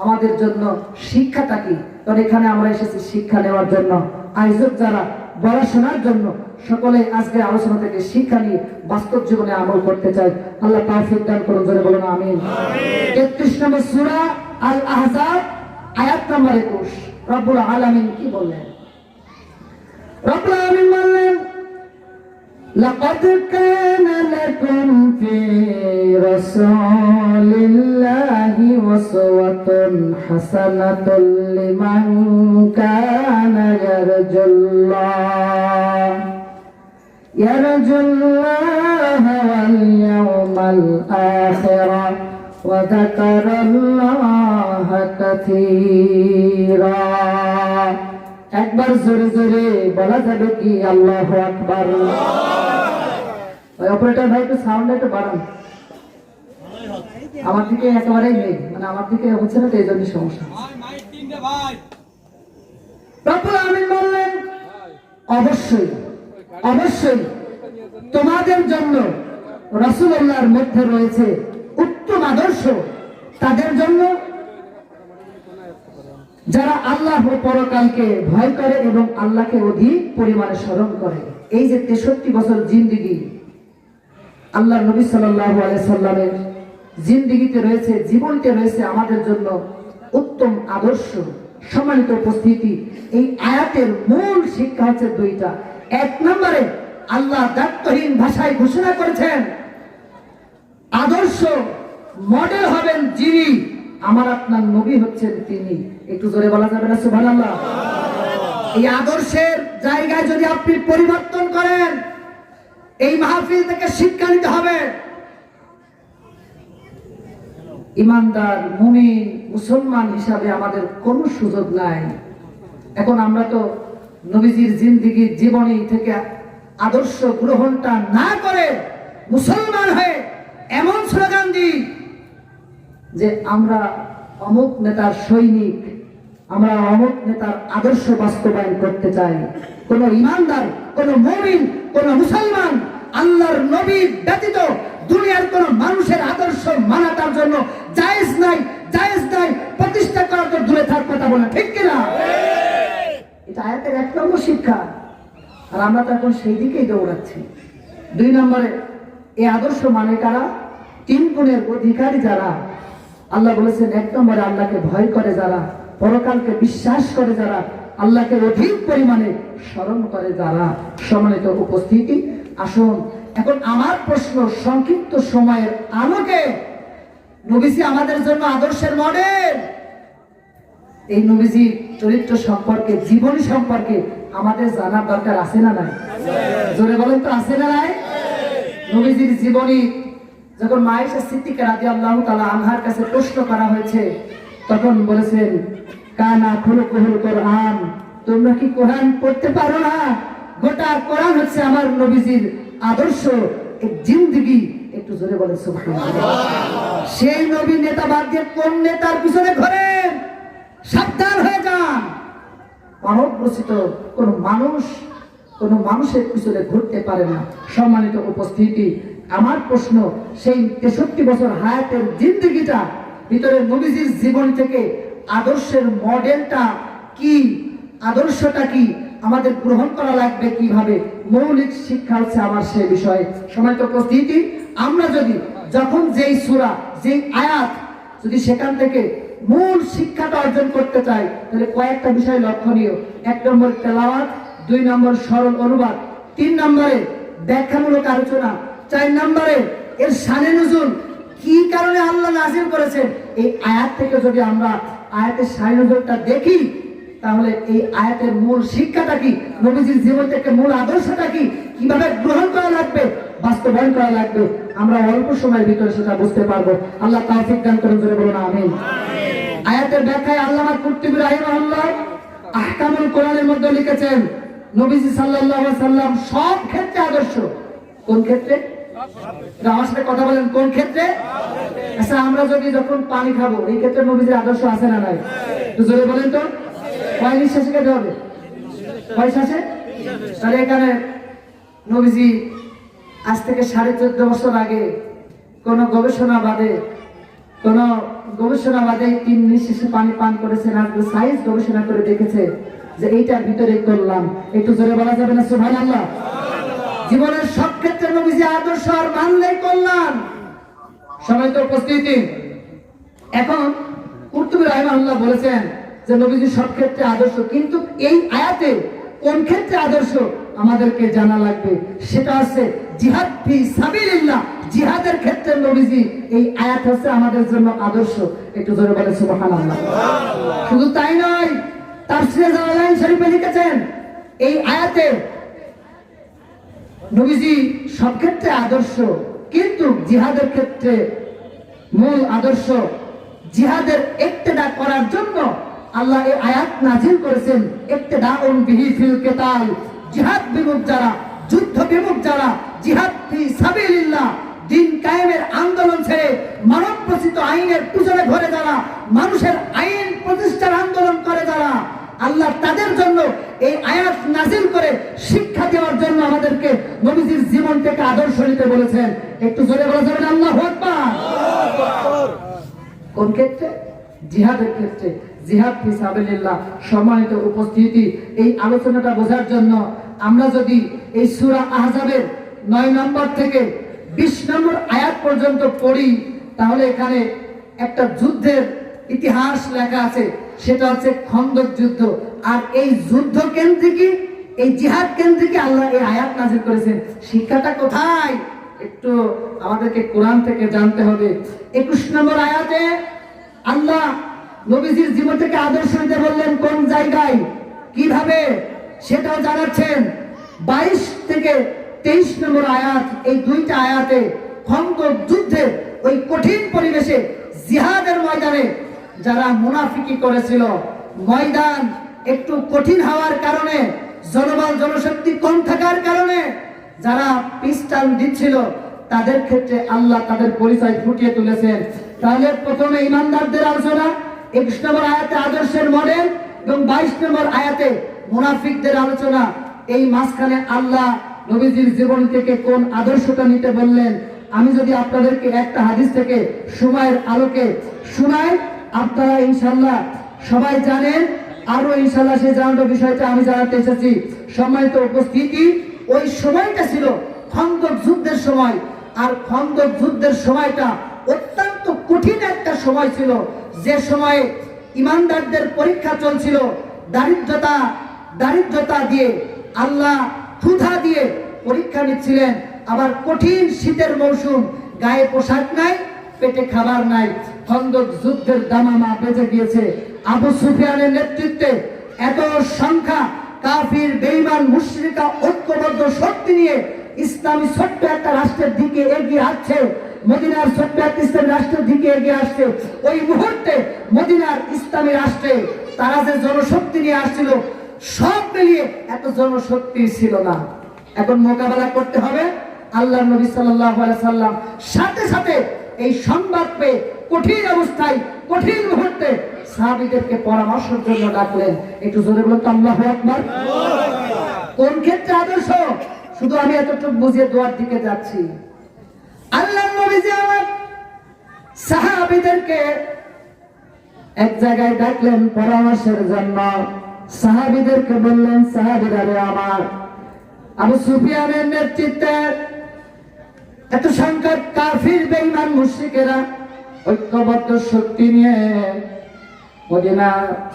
আমাদের জন্য শিক্ষাটা কি? কারণ এখানে আমরা এসেছি শিক্ষা নেওয়ার জন্য, আয়োজক যারা পড়াশোনার জন্য, সকলে আজকে আলোচনা থেকে শিক্ষা নিয়ে বাস্তব জীবনে আমল করতে চাই। আল্লাহ তৌফিক দান করুন, জোরে বলুন আমিন। 33 নম্বর সূরা আল আহজাব আয়াত নম্বর 21 রব্বুল আলামিন কি বললেন? রব্বুল আলামিন বললেন, লাকাদ কানা লাকুম ফি রাসূলিল্লাহি উসওয়াতুন হাসানাতুল লিমান কানা ইয়ারজুল্লাহ ওয়াল ইয়াওমাল আখিরা ওয়া যাকারাল্লাহ কাসীরা। একবার জোরে জোরে বলা যাবে কি আল্লাহু আকবার? ওই অপারেটর ভাই একটু সাউন্ড একটু বাড়ান। আমার দিকে একেবারেই নেই, মানে আমার দিকে হচ্ছে না, তো এই জন্য সমস্যা। রব্বুল আমিন বললেন, অবশ্যই অবশ্যই তোমাদের জন্য রাসূলুল্লাহর মধ্যে রয়েছে উত্তম আদর্শ তাদের জন্য যারা আল্লাহ ও পরকালকে ভয় করে এবং আল্লাহকে অধিক পরিমাণে স্মরণ করে। এই যে 63 বছর জিন্দেগি আল্লাহর নবী সাল্লাল্লাহু আলাইহি সাল্লামের জিন্দেগিতে রয়েছে, জীবনতে রয়েছে আমাদের জন্য উত্তম আদর্শ। সম্মানিত উপস্থিতি, এই আয়াতের মূল শিক্ষা হচ্ছে 2টা। 1 নম্বরে আল্লাহ দায়িত্বহীন ভাষায় ঘোষণা করেছেন, আদর্শ মডেল হবেন যিনি, আমার আপনার নবী হচ্ছেন তিনি। একটু জোরে বলা যাবে না সুবহানাল্লাহ? এই আদর্শের জায়গায় যদি আপনি পরিবর্তন করেন, এই মাহফিল থেকে শিক্ষা নিতে হবে। ইমানদার মুমিন মুসলমান হিসাবে আমাদের কোনো সুযোগ নাই। এখন আমরা তো নবীজির জিন্দেগির জীবনী থেকে আদর্শ গ্রহণটা না করে মুসলমান হয়ে এমন স্লোগান দিই যে আমরা অমুক নেতার সৈনিক, আমরা অমুক নেতার আদর্শ বাস্তবায়ন করতে চাই। কোন ইমানদার, কোন মুমিন, কোন মুসলমান আল্লাহর নবী ব্যতীত দুনিয়ার কোন মানুষের আদর্শ মানা তার জন্য জায়েজ নাই, জায়েজ নাই, প্রতিষ্ঠা করার তো দূরে থাক, কথা বলে ঠিক কিনা? এটা আয়াতের 1 নম্বর শিক্ষা, আর আমরা তো এখন সেই দিকেই দৌড়াচ্ছি। 2 নম্বরে এই আদর্শ মানে কারা? 3 গুণের অধিকারী যারা। আল্লাহ বলেছেন 1 নম্বরে আল্লাহকে ভয় করে যারা, পরকালকে বিশ্বাস করে যারা, আল্লাহকে অধিক পরিমাণে স্মরণ করে যারা। সম্মানিত উপস্থিতি, আসুন এখন আমার প্রশ্ন, সংক্ষিপ্ত সময়ের আলোকে নবীজি আমাদের জন্য আদর্শের মডেল। এই নবীজির চরিত্র সম্পর্কে, জীবনী সম্পর্কে আমাদের জানার দরকার আছে না নাই? জোরে বলেন তো, আছে না নাই? নবীজির জীবনী যখন আয়েশা সিদ্দিকা রাদিয়াল্লাহু তাআলা আনহার কাছে প্রশ্ন করা হয়েছে, তখন বলেছেন কানা খুলুকুল কোরআন, তোমরা কি কোরআন পড়তে পারো না? গোটা কোরআন হচ্ছে আমার নবীজির আদর্শ, এক জিন্দেগি। একটু জোরে বলেন সুবহানাল্লাহ। সেই নবী নেতা বাদ দিয়ে কোন নেতার পিছনে ঘোরেন? সাবধান হয়ে যান। মানব রচিত কোন মানুষের পিছনে ঘুরতে পারে না। সম্মানিত উপস্থিতি, আমার প্রশ্ন, সেই 63 বছর হায়াতের জিন্দেগিটা ভিতরে নবীজির জীবন থেকে আদর্শের মডেলটা কি, আদর্শটা কি, আমাদের গ্রহণ করা লাগবে কিভাবে, মৌলিক শিক্ষা হচ্ছে আমার সেই বিষয়ে। সম্মানিত উপস্থিতি, আমরা যদি যখন যেই সূরা, যেই আয়াত, যদি সেখান থেকে মূল শিক্ষাটা অর্জন করতে চাই, তাহলে কয়েকটা বিষয় লক্ষণীয়। 1 নম্বর তেলাওয়াত, 2 নম্বর সরল অনুবাদ, 3 নম্বরে ব্যাখ্যামূলক আলোচনা, 4 নম্বরে এর শানে নুজুল, কি কারণে আল্লাহ নাযিল করেছেন। এই আয়াত থেকে যদি আমরা আয়াতের শানে নুজুলটা দেখি, তাহলে এই আয়াতের মূল শিক্ষাটা কি, নবীজির জীবন থেকে মূল আদর্শটা কি, কিভাবে গ্রহণ করা লাগবে, বাস্তবায়ন করা লাগবে, আমরা অল্প সময়ের ভিতরে সেটা বুঝতে পারবো। আল্লাহ তৌফিক দান করুন, জোরে বলুন আমিন। আয়াতের ব্যাখ্যায় আল্লামা কুরতুবী রাহিমাহুল্লাহ আহকামুল কোরআনের মধ্যে লিখেছেন, নবীজি সাল্লাল্লাহু আলাইহি ওয়াসাল্লাম সব ক্ষেত্রে আদর্শ। কোন ক্ষেত্রে? আমার সাথে কথা বলেন, কোন ক্ষেত্রে? আচ্ছা, আমরা যদি যখন পানি খাবো, এই ক্ষেত্রে নবীজির আদর্শ আছে না নাই? তো জোরে বলেন তো, কয় নিঃশ্বাসে খেতে হবে? কয় শ্বাসে? তাহলে এখানে নবীজি আজ থেকে 14.5 বছর আগে কোন গবেষণা বাদে 3 নিঃশ্বাসে পানি পান করেছেন। আজকে সায়েন্স গবেষণা করে দেখেছে যে এইটার ভিতরে করলাম। একটু জোরে বলা যাবে না সুবহানাল্লাহ? জীবনের সব ক্ষেত্রে নবীজি আদর্শ, আর মানলেই করলাম। সম্মানিত উপস্থিতি, এখন কুরতুবী রাহিমাহুল্লাহ বলেছেন যে নবীজি সব ক্ষেত্রে আদর্শ, কিন্তু এই আয়াতে কোন ক্ষেত্রে আদর্শ আমাদেরকে জানা লাগবে। সেটা হচ্ছে জিহাদ ফি সাবিলিল্লাহ, জিহাদের ক্ষেত্রে নবীজি এই আয়াত হচ্ছে আমাদের জন্য আদর্শ। একটু জোরে বলে সুবহানাল্লাহ। শুধু তাই নয়, তাফসীরে জালালাইন শরীফে লিখেছেন এই আয়াতে নবীজি সব ক্ষেত্রে আদর্শ, কিন্তু জিহাদের ক্ষেত্রে মূল আদর্শ। জিহাদের ইক্তেদা করার জন্য আল্লাহ এই আয়াত নাযিল করেছেন, ইক্তেদাউন বিহি ফিল কিতাল, জিহাদ বিমুখ যারা, যুদ্ধ বিমুখ যারা, জিহাদ ফি সাবিলিল্লাহ, দিন কায়েমের আন্দোলন ছেড়ে মানব রচিত আইনের পিছনে ঘুরে যারা, মানুষের আইন প্রতিষ্ঠার আন্দোলন করে যারা, আল্লাহ তাদের জন্য এই আয়াত নাযিল করে শিক্ষা দেওয়ার জন্য আমাদেরকে নবীজির জীবন থেকে আদর্শ নিতে বলেছেন। একটু জোরে বলা যাবে না আল্লাহু আকবার? কোন ক্ষেত্রে? জিহাদের ক্ষেত্রে, জিহাদ ফি সাবিলিল্লাহ। সম্মানিত উপস্থিতি, এই আলোচনাটা বোঝার জন্য আমরা যদি এই সূরা আহজাবের 9 নম্বর থেকে 20 নম্বর আয়াত পর্যন্ত পড়ি, তাহলে এখানে একটা যুদ্ধের ইতিহাস লেখা আছে, সেটা হচ্ছে খন্দক যুদ্ধ। আর এই যুদ্ধ কেন্দ্রিকই, এই জিহাদ কেন্দ্রিকই আল্লাহ এই আয়াত নাযিল করেছেন। শিক্ষাটা কোথায়? একটু আমাদেরকে কোরআন থেকে জানতে হবে। 21 নম্বর আয়াতে আল্লাহ নবীজির জীবন থেকে আদর্শ নিতে বললেন, কোন জায়গায়, কিভাবে, সেটাও জানাচ্ছেন। 22 থেকে 23 নম্বর আয়াত, এই 2টা আয়াতে খন্দক যুদ্ধে ওই কঠিন পরিবেশে, জিহাদের ময়দানে যারা মুনাফিকি করেছিল, ময়দান একটু কঠিন হওয়ার কারণে, জনবল জনশক্তি কম থাকার কারণে যারা পিস্টাল দিচ্ছিল, তাদের ক্ষেত্রে আল্লাহ তাদের পরিচয় ফুটিয়ে তুলেছেন। তাহলে প্রথমে ইমানদারদের আলোচনা, 21 নম্বর আয়াতে আদর্শের মডেল এবং 22 নম্বর আয়াতে মুনাফিকদের আলোচনা। এই মাঝখানে আল্লাহ নবীজির জীবন থেকে কোন আদর্শটা নিতে বললেন, আমি যদি আপনাদেরকে একটা হাদিস থেকে সময়ের আলোকে শোনাই, আপনারা ইনশাআল্লাহ সবাই জানেন, আরো ইনশাআল্লাহ সেই জানানো বিষয়টা আমি জানাতে এসেছি। সম্মানিত উপস্থিতি, ওই সময়টা ছিল খন্দক যুদ্ধের সময়, আর খন্দক যুদ্ধের সময়টা অত্যন্ত কঠিন একটা সময় ছিল, যে সময়ে ইমানদারদের পরীক্ষা চলছিল। দারিদ্রতা দিয়ে, আল্লাহ ক্ষুধা দিয়ে পরীক্ষা নিচ্ছিলেন। আবার কঠিন শীতের মৌসুম, গায়ে পোশাক নাই, পেটে খাবার নাই। খন্দক যুদ্ধের দামামা বেজে গিয়েছে। আবু সুফিয়ানের নেতৃত্বে এত সংখ্যা কাফির, বেঈমান, মুশরিকা ঐক্যবদ্ধ শক্তি নিয়ে ইসলামী ছোট্ট একটা রাষ্ট্রের দিকে এগিয়ে আসছে। মদিনার ছোট্ট একটা ইসলামী রাষ্ট্রের দিকে এগিয়ে আসছে। ওই মুহূর্তে মদিনার ইসলামী রাষ্ট্রে তারা যে জনশক্তি নিয়ে আসছিল, সব মিলিয়ে এত জনশক্তি ছিল না। এখন মোকাবেলা করতে হবে। আল্লাহর নবী সাল্লাল্লাহু আলাইহি সাল্লাম সাথে সাথে এই সংবাদ পেয়ে কঠিন অবস্থায়, কঠিন মুহূর্তে সাহাবীদেরকে পরামর্শের জন্য ডাকলেন। একটু জোরে বলুন তো আল্লাহু আকবার। কোন ক্ষেত্রে আদর্শ? শুধু আমি এতটুকু বুঝিয়ে দোয়ার দিকে যাচ্ছি। আল্লাহর নবী যে আমার সাহাবীদেরকে এক জায়গায় ডাকলেন পরামর্শের জন্য। সাহাবীদেরকে বললেন, সাহাবীরা রে আমার, আবু সুফিয়ানের নেতৃত্বে এত সংখ্যক কাফির, বেঈমান, মুশরিকেরা ঐক্যবদ্ধ শক্তি নিয়ে মদিনা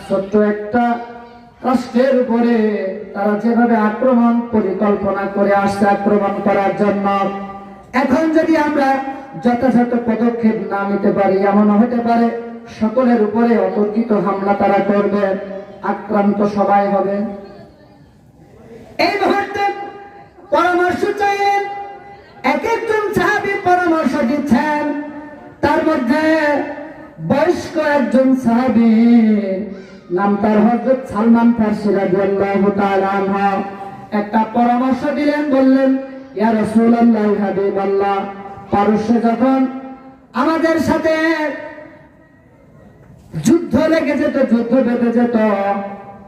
ছোট্ট একটা রাষ্ট্রের উপরে তারা যেভাবে আক্রমণ পরিকল্পনা করে আসছে আক্রমণ করার জন্য, এখন যদি আমরা যথাযথ পদক্ষেপ না নিতে পারি, এমন হতে পারে সকলের উপরে অতর্কিত হামলা তারা করবে, আক্রান্ত সবাই হবে। এই মুহূর্তে পরামর্শ চাইলেন। এক একজন সাহাবী পরামর্শ দিচ্ছেন। তার মধ্যে বয়স্ক একজন সাহাবী, নাম তার হযরত সালমান ফারসি রাদিয়াল্লাহু তাআলা আনহু, একটা পরামর্শ দিলেন। বললেন, ইয়া রাসূলুল্লাহ, হাবিবাল্লাহ, পারস্যে যখন আমাদের সাথে যুদ্ধ লেগে যেত, যুদ্ধ বেঁধে যেত,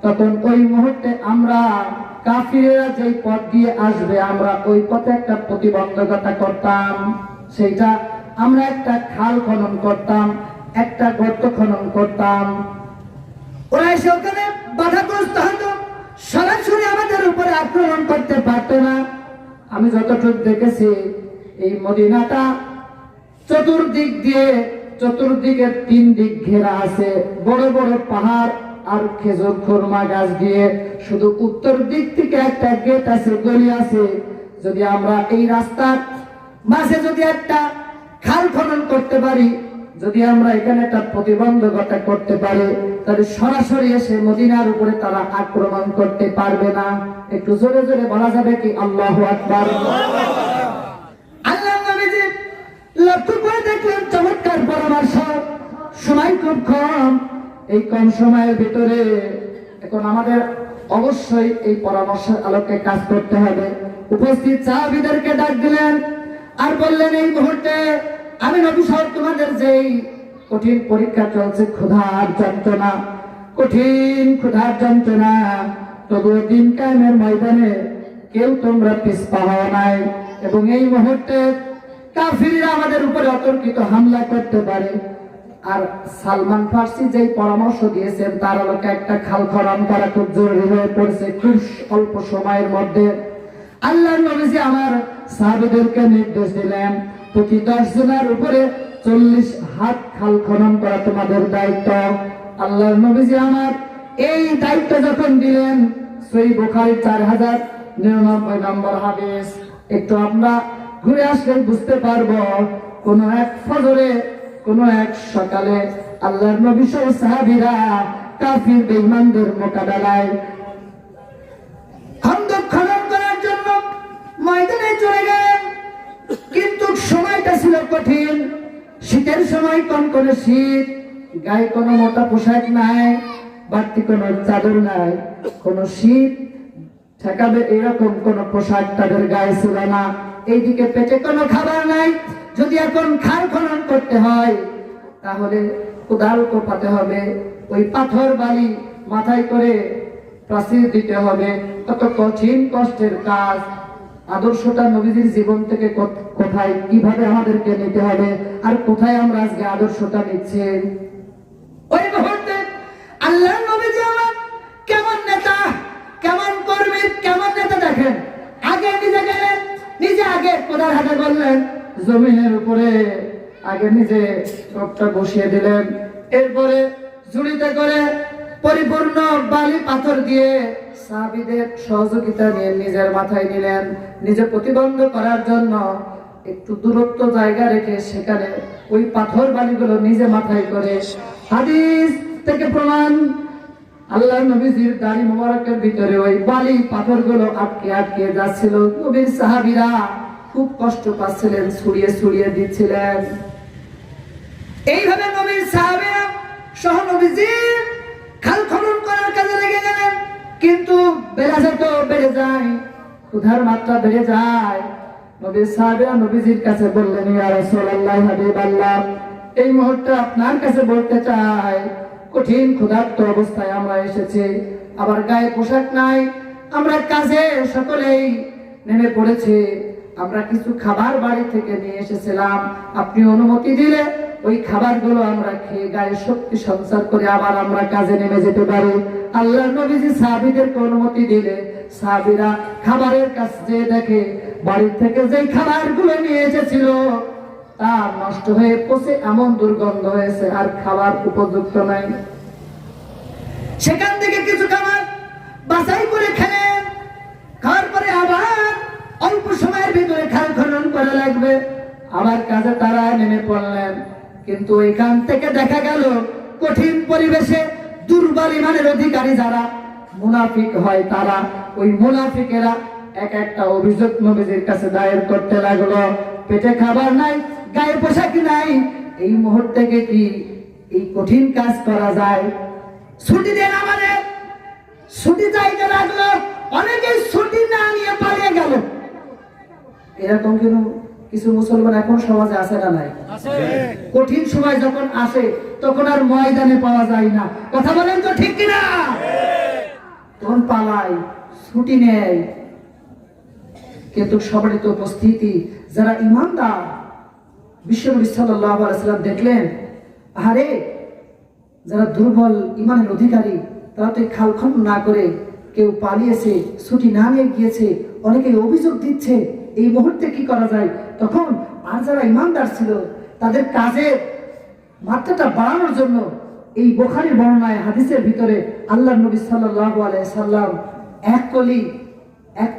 তখন ওই মুহূর্তে আমরা কাফিরেরা যেই পথ দিয়ে আসবে, আমরা ওই পথে একটা প্রতিবন্ধকতা করতাম। সেইটা আমরা একটা খাল খনন করতাম, একটা গর্ত খনন করতাম। ওরা এসে ওখানে বাধাগ্রস্ত হতো, সরাসরি আমাদের উপরে আক্রমণ করতে পারতো না। আমি যতটুকু দেখেছি, এই মদিনাটা চতুর্দিকে 3 দিক ঘেরা আছে, বড় বড় পাহাড় আর খেজুর খুরমা গাছ দিয়ে। শুধু উত্তর দিক থেকে একটা গেট আছে, গলি আছে। যদি আমরা এই রাস্তার মাঝে যদি একটা খাল খনন করতে পারি, যদি আমরা এখানে একটা প্রতিবন্ধকতা করতে পারি, তাহলে সরাসরি এসে মদিনার উপরে তারা আক্রমণ করতে পারবে না। একটু জোরে জোরে বলা যাবে কি আল্লাহু আকবার। আল্লাহ নবীজি লক্ষ্য করে দেখলেন, চমৎকার পরামর্শ, সময় খুব কম। এই কম সময়ের ভিতরে এখন আমাদের অবশ্যই এই পরামর্শের আলোকে কাজ করতে হবে। উপস্থিত সাহাবীদেরকে ডাক দিলেন আর বললেন, এই মুহূর্তে আমি নবী সাহেব তোমাদের যেই কঠিন পরীক্ষা চলছে, ক্ষুধার যন্ত্রণা, কঠিন ক্ষুধার যন্ত্রণা, তবুও দিন কায়েমের ময়দানে কেউ তোমরা পিছপা হও নাই। এবং এই মুহূর্তে কাফিররা আমাদের উপরে অতর্কিত হামলা করতে পারে। আর সালমান ফারসি যেই পরামর্শ দিয়েছেন, তার আলোকে একটা খাল খনন করা খুব জরুরি হয়ে পড়েছে খুব অল্প সময়ের মধ্যে। আল্লাহর নবীজি আমার সাহাবীদেরকে নির্দেশ দিলেন, প্রতি 10 জনের উপরে 40 হাত খাল খনন করা তোমাদের দায়িত্ব। আল্লাহর নবীজি আমার এই দায়িত্ব যখন দিলেন, সহিহ বুখারী 4099 নম্বর হাদিস। একটু আমরা ঘুরে আসলে বুঝতে পারবো, কোন এক ফজরে, কোন এক সকালে আল্লাহর নবী সহ সাহাবীরা কাফির বেঈমানদের মোকাবেলায় খন্দক খনন করার জন্য ময়দানে চলে গেলেন। কিন্তু সময়টা ছিল কঠিন, শীতের সময় কনকনে শীত, গায়ে কোনো মোটা পোশাক নাই, বাড়তি কোনো চাদর নাই, কোনো শীত ঠেকাবে এরকম কোন পোশাক তাদের গায়ে ছিল না। এইদিকে পেটে কোনো খাবার নাই। যদি এখন খাল খনন করতে হয়, তাহলে কোদাল কোপাতে হবে, ওই পাথর বালি মাথায় করে প্রাচীর দিতে হবে। কত কঠিন কষ্টের কাজ। আদর্শটা নবীজির জীবন থেকে কোথায় কিভাবে আমাদেরকে নিতে হবে, আর কোথায় আমরা আজকে আদর্শটা নিচ্ছি। ওই মুহূর্তে আল্লাহ নবীজি আমার কেমন নেতা, কেমন কর্মী, কেমন নেতা দেখেন। আগে নিজে গেলেন, নিজে আগে কোদাল হাতে করলেন, জমিনের উপরে আগে নিজে সবটা বসিয়ে দিলেন। এরপরে ঝুড়িতে করে পরিপূর্ণ বালি পাথর দিয়ে সাহাবীদের সহযোগিতা নিয়ে নিজের মাথায় নিলেন। নিজে প্রতিবন্ধ করার জন্য একটু দূরত্ব জায়গা রেখে সেখানে ওই পাথর বালিগুলো নিজে মাথায় করে। হাদিস থেকে প্রমাণ, আল্লাহ নবীজির দাড়ি মোবারকের ভিতরে ওই বালি পাথরগুলো আটকে আটকে যাচ্ছিল। নবীর সাহাবীরা খুব কষ্ট পাচ্ছিলেন, ছড়িয়ে ছড়িয়ে দিচ্ছিলেন। এইভাবে নবীর সাহাবীরা সহ নবীজির খাল খনন করার কাজে লেগে গেলেন। কিন্তু বেড়ে যায়, ক্ষুধার মাত্রা বেড়ে যায়। নবীর সাহাবীরা নবীজির কাছে বললেন, ইয়া রাসূলুল্লাহ, হাবিবাল্লাহ, এই মুহূর্তে আপনার কাছে বলতে চাই, কঠিন ক্ষুধার্ত অবস্থায় আমরা এসেছি, আবার গায়ে পোশাক নাই, আমরা কাজে সকলেই নেমে পড়েছি। আমরা কিছু খাবার বাড়ি থেকে নিয়ে এসেছিলাম, আপনি অনুমতি দিলে ওই খাবারগুলো আমরা খেয়ে গায়ে শক্তি সঞ্চার করে আবার আমরা কাজে নেমে যেতে পারি। আল্লাহ নবীজি সাহাবীদেরকে অনুমতি দিলে সাহাবীরা খাবারের কাছে দেখে বাড়ি থেকে যে খাবারগুলো নিয়ে এসেছিল তা নষ্ট হয়ে পচে এমন দুর্গন্ধ হয়েছে, আর খাবার উপযুক্ত নাই। সেখান থেকে কিছু খাবার বাছাই করে খেলেন। খাওয়ার পরে আবার অল্প সময়ের ভিতরে খাল খনন করা লাগবে, আবার কাজে তারা নেমে পড়লেন। কিন্তু এখান থেকে দেখা গেল কঠিন পরিবেশে দুর্বল ইমানের অধিকারী যারা মুনাফিক হয়, তারা ওই মুনাফিকেরা এক একটা অভিযোগ নবীজির কাছে দায়ের করতে লাগলো। পেটে খাবার নাই, গায়ে পোশাক নাই, এই মুহূর্তে কি এই কঠিন কাজ করা যায়? ছুটি দেন আমাদের। ছুটি চাইতে লাগলো, অনেকে ছুটি না নিয়ে পালিয়ে গেল। এরকম কিন্তু কিছু মুসলমান এখন সমাজে আছে না নাই? কঠিন সময় যখন আসে তখন আর ময়দানে পাওয়া যায় না। কথা বলেন তো ঠিক কিনা? তখন পালায়, ছুটি নেয়। কিন্তু সম্মানিত উপস্থিতি, যারা ইমানদার, বিশ্বনবী সাল্লাল্লাহু আলাইহি ওয়াসাল্লাম দেখলেন, আরে যারা দুর্বল ইমানের অধিকারী তারা তো খাল খনন না করে কেউ পালিয়েছে, ছুটি না নিয়ে গিয়েছে, অনেকে অভিযোগ দিচ্ছে, এই মুহূর্তে কি করা যায়? তখন আর যারা ইমানদার ছিল তাদের কাজের মাত্রাটা বাড়ানোর জন্য এই বুখারীর বর্ণনায় হাদিসের ভিতরে আল্লাহ নবী সাল্লাল্লাহু আলাইহি সাল্লাম এক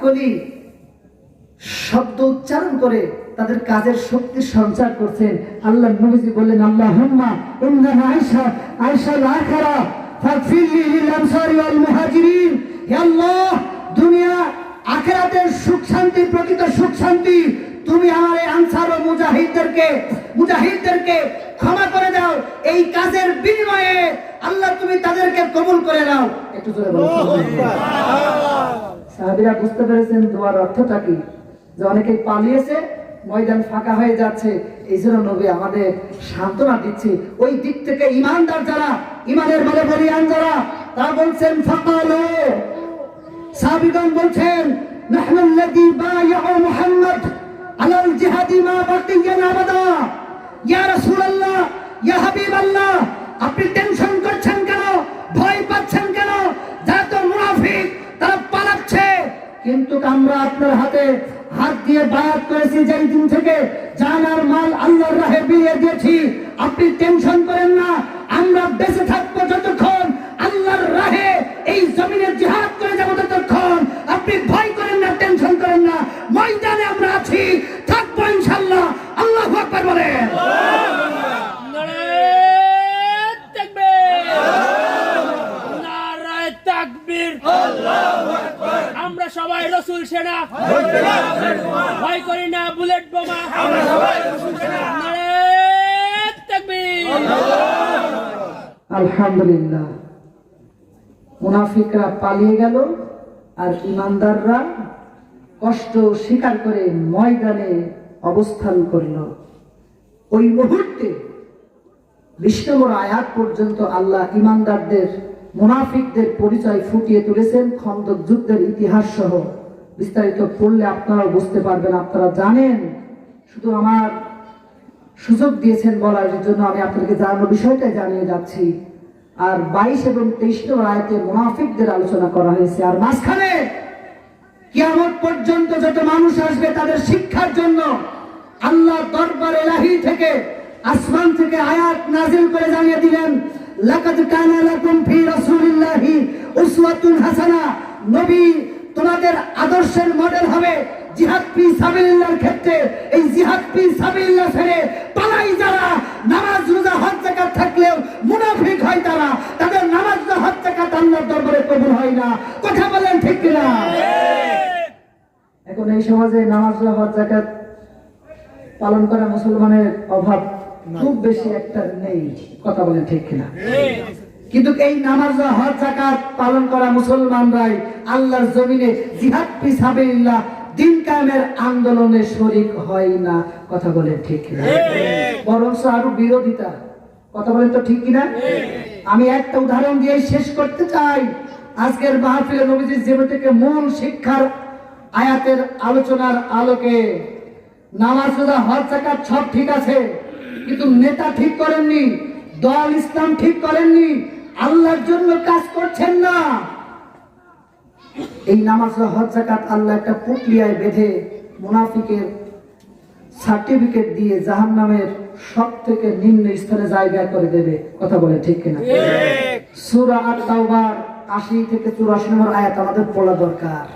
কলি শব্দ উচ্চারণ করে তাদের কাজের শক্তি সঞ্চার করছেন। আল্লাহ নবীজি বললেন, আল্লাহুম্মা ইন্না আয়েশাল আখিরা ফাগফির লিল আনসারি ওয়াল মুহাজিরিন। হে আল্লাহ, দুনিয়া আখিরাতের সুখ শান্তি, প্রকৃত সুখ শান্তি তুমি আমার এই আনসার ও মুজাহিদদেরকে ক্ষমা করে দাও। এই কাজের বিনিময়ে আল্লাহ তুমি তাদেরকে কবুল করে নাও। একটু জোরে বলুন সুবহানাল্লাহ। সাহাবীরা বুঝতে পেরেছেন দোয়ার অর্থটা কি, যে অনেকেই পালিয়েছে, ময়দান ফাঁকা হয়ে যাচ্ছে, এই জন্য নবী আমাদের সান্ত্বনা দিচ্ছে। ওই দিক থেকে ইমানদার যারা, ইমানের বলে বলিয়ান যারা, তারা বলছেন ফাকালু, সাহাবীগণ বলছেন, নাহনু আল্লাযী বায়াউ মুহাম্মদ আলাল জিহাদি মা বাকিয়ানা আবাদা। ইয়া রাসূলুল্লাহ, ইয়া হাবিবাল্লাহ, আপনি টেনশন করছেন কেন, ভয় পাচ্ছেন কেন? যারা তো মুনাফিক, তারা পালাচ্ছে, কিন্তু আমরা আপনার হাতে হাত দিয়ে বায়াত করেছি যেই দিন থেকে জান আর মাল আল্লাহর রাহে বিলিয়ে দিয়েছি। আপনি টেনশন করেন না, আমরা বেঁচে থাকবো যতক্ষণ, আল্লাহর রাহে এই জমিনে জিহাদ করে যাবো ততক্ষণ। আপনি ভয় করেন না, টেনশন করেন না, ময়দানে আমরা আছি, থাকবো ইনশাআল্লাহ। আল্লাহু আকবার বলেন। আমরা সবাই রাসূল সেনা, ভয় করি না বুলেট বোমা। আলহামদুলিল্লাহ, মুনাফিকরা পালিয়ে গেল আর ইমানদাররা কষ্ট স্বীকার করে ময়দানে অবস্থান করল। ওই মুহূর্তে 20 নম্বর আয়াত পর্যন্ত আল্লাহ ইমানদারদের মুনাফিকদের পরিচয় ফুটিয়ে তুলেছেন। খন্দক যুদ্ধের ইতিহাস সহ বিস্তারিত পড়লে আপনারা বুঝতে পারবেন, আপনারা জানেন। শুধু আমার সুযোগ দিয়েছেন বলার জন্য আমি আপনাদেরকে জানানোর বিষয়টাই জানিয়ে যাচ্ছি। আর 22 এবং 23 নম্বর আয়াতে মুনাফিকদের আলোচনা করা হয়েছে। আর মাঝখানে কিয়ামত পর্যন্ত যত মানুষ আসবে তাদের শিক্ষার জন্য আল্লাহ দরবার ইলাহি থেকে, আসমান থেকে আয়াত নাযিল করে জানিয়ে দিলেন, লাকাদ কানা লাকুম ফি রাসূলিল্লাহি উসওয়াতুন হাসানা। নবী তোমাদের আদর্শের মডেল হবে জিহাদ ফি সাবিলিল্লাহর ক্ষেত্রে। এই জিহাদ ফি সাবিলিল্লাহ ছেড়ে পালাই যারা, নামাজ রোজা হজ যাকাত থাকলেও মুনাফিক হয় তারা, তাদের নামাজ রোজা হজ যাকাত আল্লাহর দরবারে কবুল হয় না। কথা বলেন ঠিক কিনা? এখন এই সমাজে নামাজ রোজা হজ যাকাত পালন করা মুসলমানের অভাব খুব বেশি একটা নেই। কথা বলেন ঠিক কিনা? কিন্তু এই নামাজ হজ যাকাত পালন করা মুসলমানরাই আল্লাহর জমিনে জিহাদ ফি সাবিলিল্লাহ দিন কায়েমের আন্দোলনে শরীক হয় না। কথা বলেন ঠিক কিনা? বরং আরো বিরোধিতা। কথা বলেন তো ঠিক কিনা? আমি একটা উদাহরণ দিয়ে শেষ করতে চাই। আজকের মাহফিলে নবীজির জীবন থেকে মূল শিক্ষার আয়াতের আলোচনার আলোকে নামাজ রোজা হজ যাকাত সব ঠিক আছে, কিন্তু নেতা ঠিক করেননি, দল ইসলাম ঠিক করেননি, আল্লাহর জন্য কাজ করছেন না। এই নামাজ হজ যাকাত আল্লাহ একটা প্রক্রিয়ায় বেঁধে মুনাফিকের সার্টিফিকেট দিয়ে জাহান্নামের সব থেকে নিম্ন স্থানে জায়গা করে দেবে। কথা বলে ঠিক কিনা? সূরা আত-তাওবার 80 থেকে 84 নম্বর আয়াত আমাদের পড়া দরকার।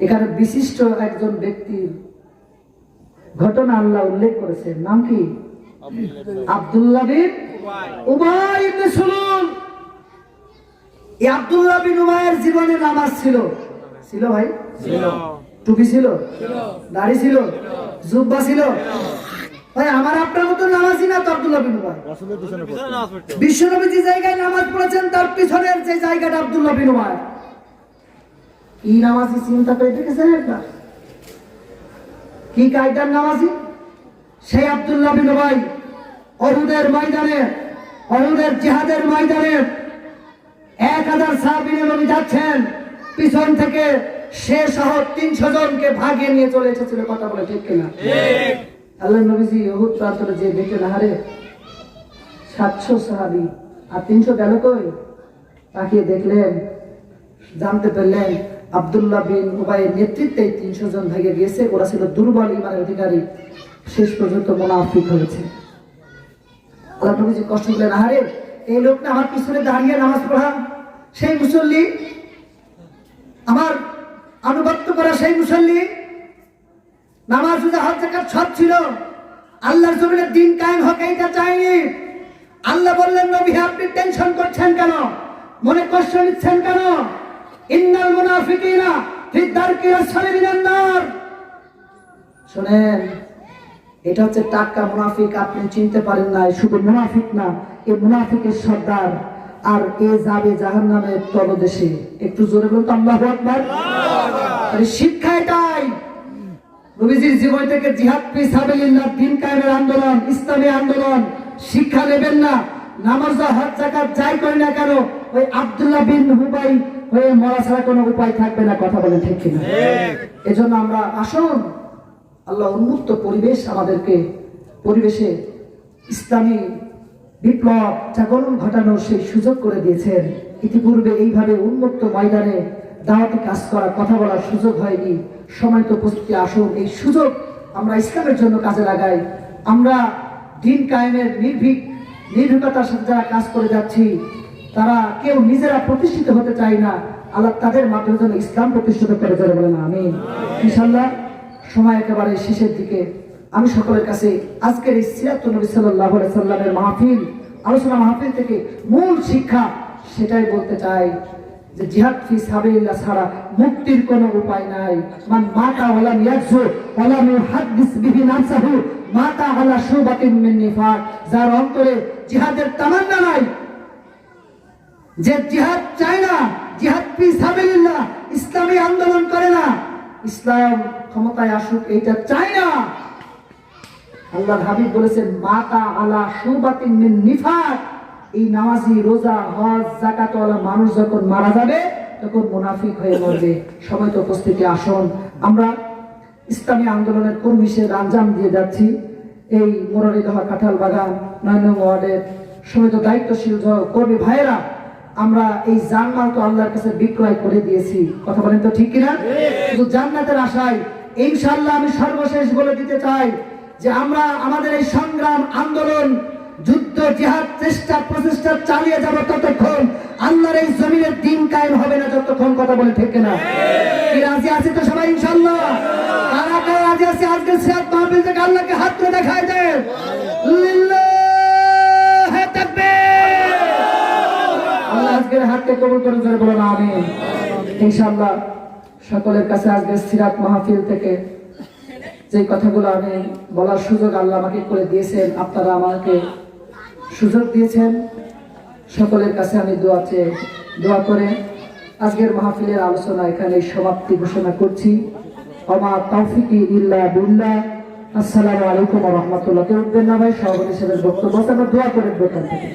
এখানে বিশিষ্ট একজন ব্যক্তির ঘটনা আল্লাহ উল্লেখ করেছেন। নাম কি? আব্দুল্লাহ বিন উবাই ইবনে সুলুল। এই আব্দুল্লাহ বিন উবাইয়ের জীবনে নামাজ ছিল? ছিল ভাই? ছিল। টুপি ছিল? ছিল। দাড়ি ছিল? জুব্বা ছিল? ভাই আমার আপনার মতো নামাজি না তো আব্দুল্লাহ বিন উবাই। বিশ্বনবী যে জায়গায় নামাজ পড়েছেন তার পিছনের যে জায়গাটা আব্দুল্লাহ বিন উবাই। কি নামাজি চিন্তা করে দেখেছেন একবার? কি কায়দার নামাজি? সেই আব্দুল্লাহ বিন উবাই উহুদের ময়দানে, উহুদের জিহাদের ময়দানে 1000 সাহাবী নবী যাচ্ছেন, পিছন থেকে সে সহ 300 জনকে ভাগিয়ে নিয়ে চলে এসেছিল। কথা বলে ঠিক কিনা? ঠিক। আল্লাহর নবীজি উহুদ প্রান্তরে যে দেখলেন, আহারে 700 সাহাবী আর 300 গেল কই? তাকিয়ে দেখলেন, জানতে পারলেন আব্দুল্লাহ বিন উবাইয়ের নেতৃত্বে 300 জন ভেগে গিয়েছে। ওরা ছিল দুর্বল ঈমানের অধিকারী, শেষ পর্যন্ত মুনাফিক হয়েছে। আল্লাহ নবীজি কষ্ট পেলেন, আহারে এই লোকটা আমার পিছনে দাঁড়িয়ে নামাজ পড়া, সেই মুসল্লি, আমার আনুগত্য করা সেই মুসল্লি, নামাজ রোজা হজ যাকাত সব ছিল, আল্লাহর জমিনে দিন কায়েম হোক এইটা চাইনি। আল্লাহ বললেন, নবী আপনি টেনশন করছেন কেন? মনে কষ্ট নিচ্ছেন কেন? ইন্নাল মুনাফিকিনা ফি দারকিল আসফালি মিনান নার। শুনেন, এটা হচ্ছে টাটকা মুনাফিক, আপনি চিনতে পারেন না। শুধু মুনাফিক না, এই মুনাফিকের সর্দার, আর এ যাবে জাহান্নামের তলদেশে। একটু জোরে বলুন তো আল্লাহু আকবার। আরে শিক্ষা এটাই। নবীজির জীবন থেকে জিহাদ ফি সাবিলিল্লাহ দিন কায়েমের আন্দোলন, ইসলামী আন্দোলন শিক্ষা নেবেন না। নামাজ হজ যাকাত যাই করি না কেন, ওই আব্দুল্লাহ বিন উবাই হয়ে মরা ছাড়া কোনো উপায় থাকবে না। কথা বলেন ঠিক কিনা? এজন্য আমরা আসুন, আল্লাহ উন্মুক্ত পরিবেশ আমাদেরকে, পরিবেশে ইসলামী বিপ্লব জাগরণ ঘটানোর সেই সুযোগ করে দিয়েছেন। ইতিপূর্বে এইভাবে উন্মুক্ত ময়দানে দাওয়াতি কাজ করা, কথা বলার সুযোগ হয়নি। সময় তো উপস্থিতি, আসুন এই সুযোগ আমরা ইসলামের জন্য কাজে লাগাই। আমরা দিন কায়েমের নির্ভীকতার সাথে যারা কাজ করে যাচ্ছি, তারা কেউ নিজেরা প্রতিষ্ঠিত হতে চায় না। আল্লাহ তাদের মাধ্যমে যেন ইসলাম প্রতিষ্ঠিত করে যাবে, বলেন আমিন। ইনশাআল্লাহ সময় একেবারে শেষের দিকে। আমি সকলের কাছে আজকের এই সিরাতুন নবী সাল্লাল্লাহু আলাইহি সাল্লামের মাহফিল, আলোচনা মাহফিল থেকে মূল শিক্ষা সেটাই বলতে চাই যে জিহাদ ফি সাবিলিল্লাহ ছাড়া মুক্তির কোনো উপায় নাই। মান মাতা ওয়ালাম ইয়াজু ওয়ালাম ইউহাদ্দিস বিহি নাফসাহু মাতা আলা শুবাতিন মিন নিফাক। যার অন্তরে জিহাদের তামান্না নাই, যে জিহাদ চায় না, জিহাদ ফি সাবিলিল্লাহ ইসলামী আন্দোলন করে না, ইসলাম ক্ষমতায় আসুক এইটা চায় না, আল্লাহর হাবিব বলেছেন মাতা আলা শুবাতিন মিন নিফাক, এই নামাজি রোজা হজ যাকাত ওয়ালা মানুষ যখন মারা যাবে তখন মুনাফিক হয়ে মরবে। সবাই তো উপস্থিতি আসুন, আমরা ইসলামী আন্দোলনের কর্মী হিসেবে আঞ্জাম দিয়ে যাচ্ছি। এই মুরারিদহ কাঁঠাল বাগান 9 নং ওয়ার্ডের সমিত দায়িত্বশীল কর্মী ভাইয়েরা, আমরা এই জানমাল তো আল্লাহর কাছে বিক্রয় করে দিয়েছি। কথা বলেন তো ঠিক কিনা? শুধু জান্নাতের আশায় ইনশাআল্লাহ আমি সর্বশেষ বলে দিতে চাই যে আমরা আমাদের এই সংগ্রাম আন্দোলন যুদ্ধ জিহাদ চেষ্টা প্রচেষ্টা চালিয়ে যাব ততক্ষণ আল্লাহর এই জমিনের দিন কায়েম হবে না যতক্ষণ। কথা বলে ঠিক কিনা? কি রাজি আছে তো সবাই ইনশাআল্লাহ? কারা কারা রাজি আছে আজকে সিরাত মাহফিল থেকে আল্লাহকে হাত তুলে দেখায় দেন লিল্লাহি তাকবীর। আল্লাহ আজকের হাতকে কবুল করে জোরে বলুন আমিন। ইনশাআল্লাহ সকলের কাছে আজকে সিরাত মাহফিল থেকে যে কথাগুলো আমি বলার সুযোগ আল্লাহ আমাকে করে দিয়েছেন, আপনারা আমাকে সুযোগ দিয়েছেন, সকলের কাছে আমি দোয়া করে আজকের মাহফিলের আলোচনা এখানে সমাপ্তি ঘোষণা করছি। ওমা তাওফিকি ইল্লা বিল্লাহ। আসসালামু আলাইকুম ওয়া রাহমাতুল্লাহ। কেউ উঠবেন না ভাই, সভাপতি সাহেবের বক্তব্য আমরা দোয়া করে দোকান থেকে।